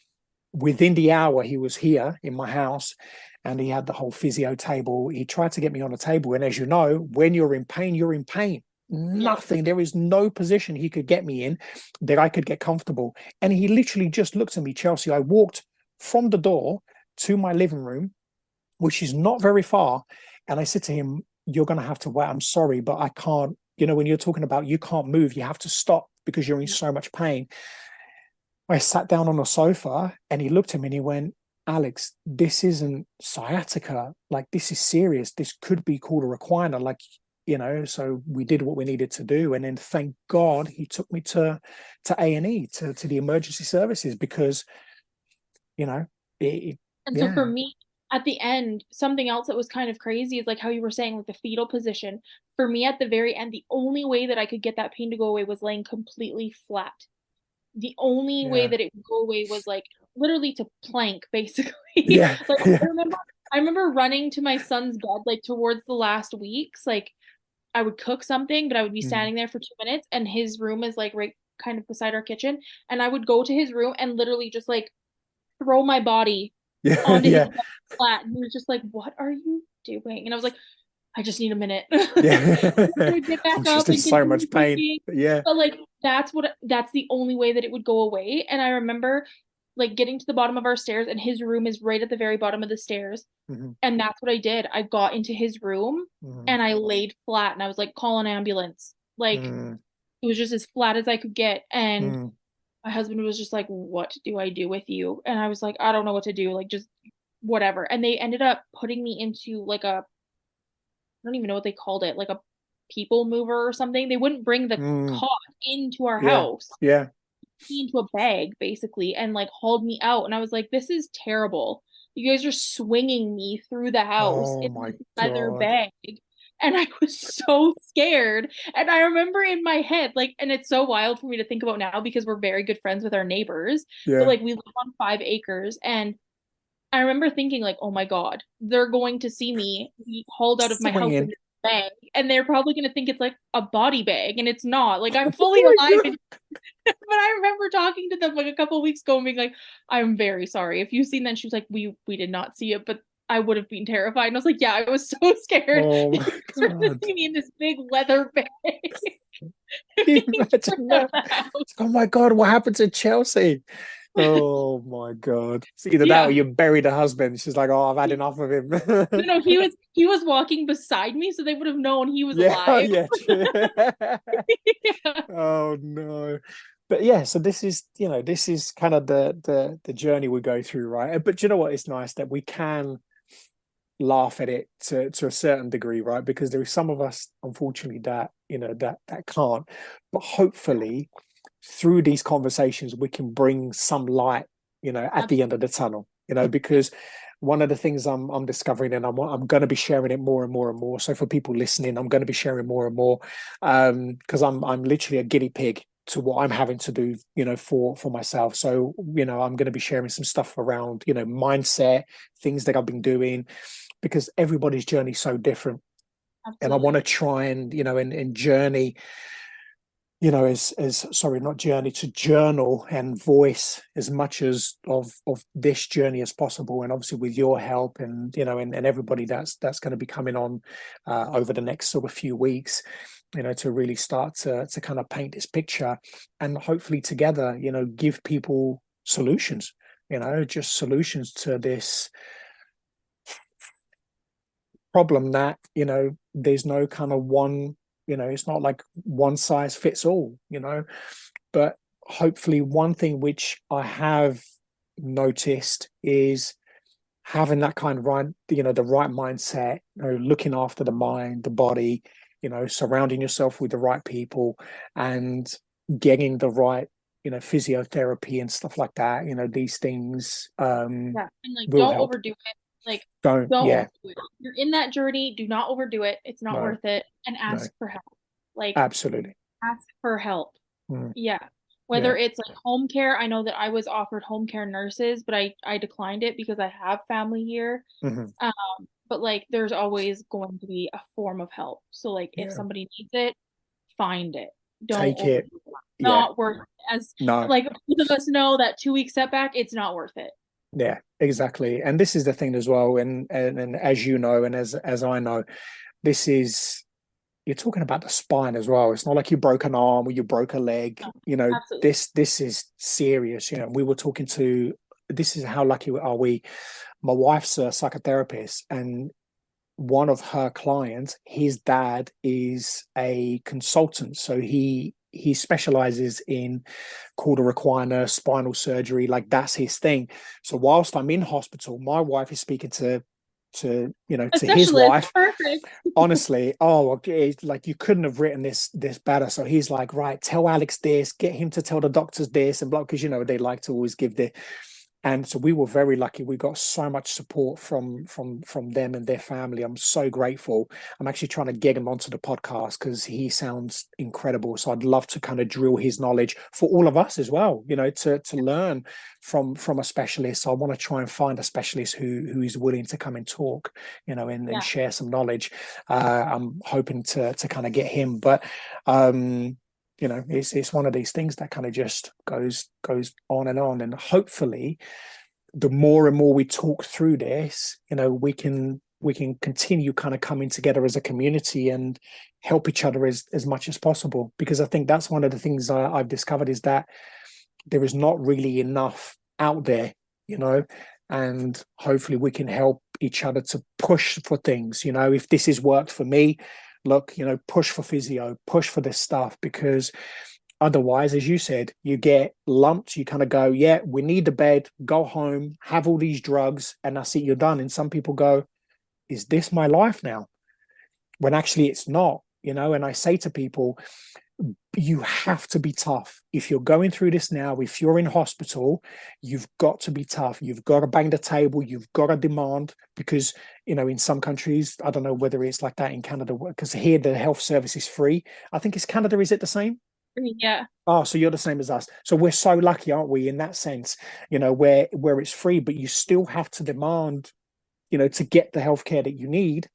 Within the hour, he was here in my house, and he had the whole physio table. He tried to get me on a table. And as you know, when you're in pain, you're in pain. Nothing. There is no position he could get me in that I could get comfortable. And he literally just looked at me, Chelsea. I walked from the door to my living room, which is not very far. And I said to him, you're going to have to wait. I'm sorry, but I can't, when you're talking about you can't move, you have to stop because you're in so much pain. I sat down on a sofa, and he looked at me and he went, Alex, this isn't sciatica. Like, this is serious. This could be Cauda Equina. Like, so we did what we needed to do. And then thank God he took me to A&E, to the emergency services, because, So for me, at the end, something else that was kind of crazy is like how you were saying, like the fetal position. For me, at the very end, the only way that I could get that pain to go away was laying completely flat. The only way that it would go away was like literally to plank, basically. Like, I remember running to my son's bed, like towards the last weeks, like I would cook something, but I would be standing there for 2 minutes, and his room is like right kind of beside our kitchen. And I would go to his room and literally just like throw my body onto his bed flat. And he was just like, what are you doing? And I was like, I just need a minute. Get back I'm up just in so much pain. But like that's the only way that it would go away. And I remember like getting to the bottom of our stairs, and his room is right at the very bottom of the stairs. And that's what I did. I got into his room and I laid flat, and I was like, call an ambulance. Like it was just as flat as I could get. And my husband was just like, what do I do with you? And I was like, I don't know what to do. Like, just whatever. And they ended up putting me into like I don't even know what they called it, like a people mover or something. They wouldn't bring the cot into our house. Into a bag, basically, and like hauled me out. And I was like, this is terrible. You guys are swinging me through the house in a leather bag. And I was so scared. And I remember in my head, like, and it's so wild for me to think about now because we're very good friends with our neighbors. But like, we live on 5 acres, and I remember thinking like, oh my God, they're going to see me be hauled out of my house in this bag, and they're probably going to think it's like a body bag, and it's not. Like, I'm fully alive. But I remember talking to them like a couple of weeks ago and being like, I'm very sorry. If you've seen that, she was like, we did not see it, but I would have been terrified. And I was like, yeah, I was so scared. Oh my God. See me in this big leather bag. Oh my God, what happened to Chelsea? Oh my God. See, either that or you buried a husband. She's like, oh, I've had enough of him. No, he was walking beside me, so they would have known he was alive. True. Oh no. But yeah, so this is, this is kind of the journey we go through, right? But you know what? It's nice that we can laugh at it to a certain degree, right? Because there is some of us, unfortunately, that that can't. But hopefully, through these conversations, we can bring some light, at the end of the tunnel. Because one of the things I'm discovering, and I'm going to be sharing it more and more and more. So for people listening, I'm going to be sharing more and more, because I'm literally a guinea pig to what I'm having to do, for myself. So, I'm going to be sharing some stuff around, mindset, things that I've been doing, because everybody's journey is so different. Absolutely. And I want to try and, and journey, as sorry, not journey, to journal and voice as much of this journey as possible. And obviously with your help and, and everybody that's going to be coming on over the next sort of few weeks, to really start to kind of paint this picture, and hopefully together, give people solutions, just solutions to this problem that, there's no kind of one, it's not like one size fits all, but hopefully one thing which I have noticed is having that kind of right, the right mindset, looking after the mind, the body, surrounding yourself with the right people, and getting the right, physiotherapy and stuff like that. These things Yeah, and like will don't help. overdo it. Like Don't, yeah, overdo it. If you're in that journey, do not overdo it. It's not no, worth it. And no, ask for help. Like absolutely. ask for help. Mm, Yeah. yeah. Whether it's like home care, I know that I was offered home care nurses, but I declined it because I have family here. Hmm. But like there's always going to be a form of help. So like if Yeah. somebody needs it, find it. Don't Take it. overdo it. Yeah. Not worth it. As No. like both of us know that 2 week setback, it's not worth it. Yeah, exactly. And this is the thing as well. And as you know, and as I know, this is, you're talking about the spine as well. It's not like you broke an arm or you broke a leg. No, absolutely. This is serious. We were talking to, this is how lucky are we. My wife's a psychotherapist, and one of her clients, his dad is a consultant. So he specializes in Cauda Equina, spinal surgery, like that's his thing. So whilst I'm in hospital, my wife is speaking to A to his specialist, wife. perfect. Honestly, it's like you couldn't have written this better. So he's like, right, tell Alex this, get him to tell the doctors this, and blah, because they like to always give the. And so we were very lucky. We got so much support from them and their family. I'm so grateful. I'm actually trying to get him onto the podcast because he sounds incredible. So I'd love to kind of drill his knowledge for all of us as well, to learn from a specialist. So I want to try and find a specialist who is willing to come and talk, and share some knowledge. I'm hoping to kind of get him, but it's one of these things that kind of just goes on, and hopefully the more and more we talk through this, we can continue kind of coming together as a community and help each other as much as possible, because I think that's one of the things I've discovered is that there is not really enough out there, and hopefully we can help each other to push for things. If this has worked for me, look, push for physio, push for this stuff, because otherwise, as you said, you get lumped. You kind of go, yeah, we need the bed, go home, have all these drugs, and that's it, you're done. And some people go, is this my life now? When actually it's not, and I say to people, you have to be tough. If you're going through this now, if you're in hospital, you've got to be tough. You've got to bang the table. You've got to demand, because, in some countries, I don't know whether it's like that in Canada, because here the health service is free. I think it's Canada. Is it the same? Yeah. Oh, so you're the same as us. So we're so lucky, aren't we, in that sense, where it's free, but you still have to demand, to get the healthcare that you need.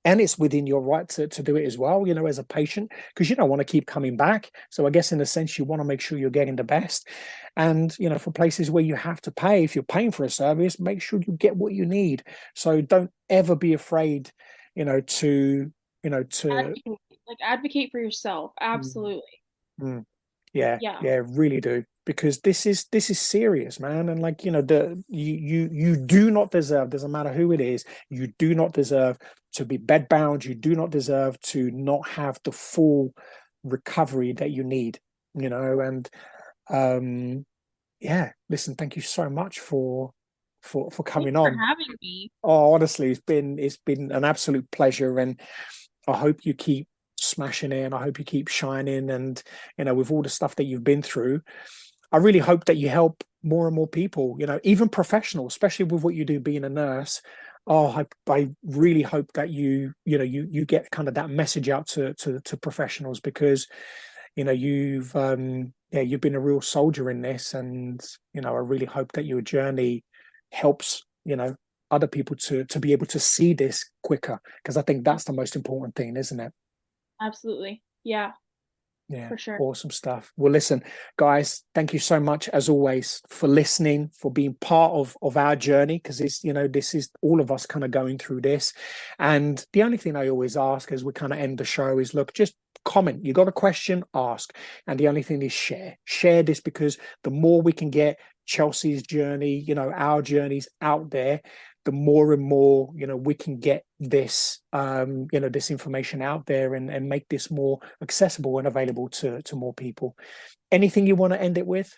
And it's within your right to do it as well, as a patient, because you don't want to keep coming back. So I guess in a sense, you want to make sure you're getting the best. And, for places where you have to pay, if you're paying for a service, make sure you get what you need. So don't ever be afraid, to advocate for yourself. Absolutely. Yeah, really do, because this is serious, man. And like, you do not deserve, doesn't matter who it is, you do not deserve to be bedbound. You do not deserve to not have the full recovery that you need. and yeah, listen, thank you so much for coming on. Thanks for having me. Oh, honestly, it's been an absolute pleasure, and I hope you keep smashing it, and I hope you keep shining, and with all the stuff that you've been through, I really hope that you help more and more people, even professionals, especially with what you do being a nurse. Oh, I really hope that you get kind of that message out to professionals, because you've been a real soldier in this, and I really hope that your journey helps other people to be able to see this quicker, because I think that's the most important thing, isn't it? Absolutely. Yeah, for sure. Awesome stuff. Well, listen, guys, thank you so much as always for listening, for being part of our journey, because it's this is all of us kind of going through this. And the only thing I always ask as we kind of end the show is, look, just comment. You got a question, ask. And the only thing is share this, because the more we can get Chelsea's journey, our journeys out there, the more and more we can get this this information out there, and make this more accessible and available to more people. Anything you want to end it with?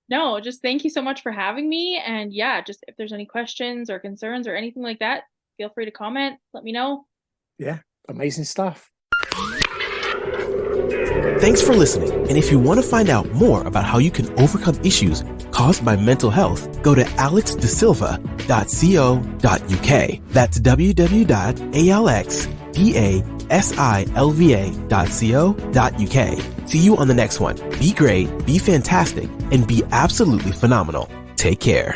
No, just thank you so much for having me. And yeah, just if there's any questions or concerns or anything like that, feel free to comment, let me know. Yeah, amazing stuff. Thanks for listening. And if you want to find out more about how you can overcome issues caused by mental health, go to alexdasilva.co.uk. That's www.alexdasilva.co.uk. See you on the next one. Be great, be fantastic, and be absolutely phenomenal. Take care.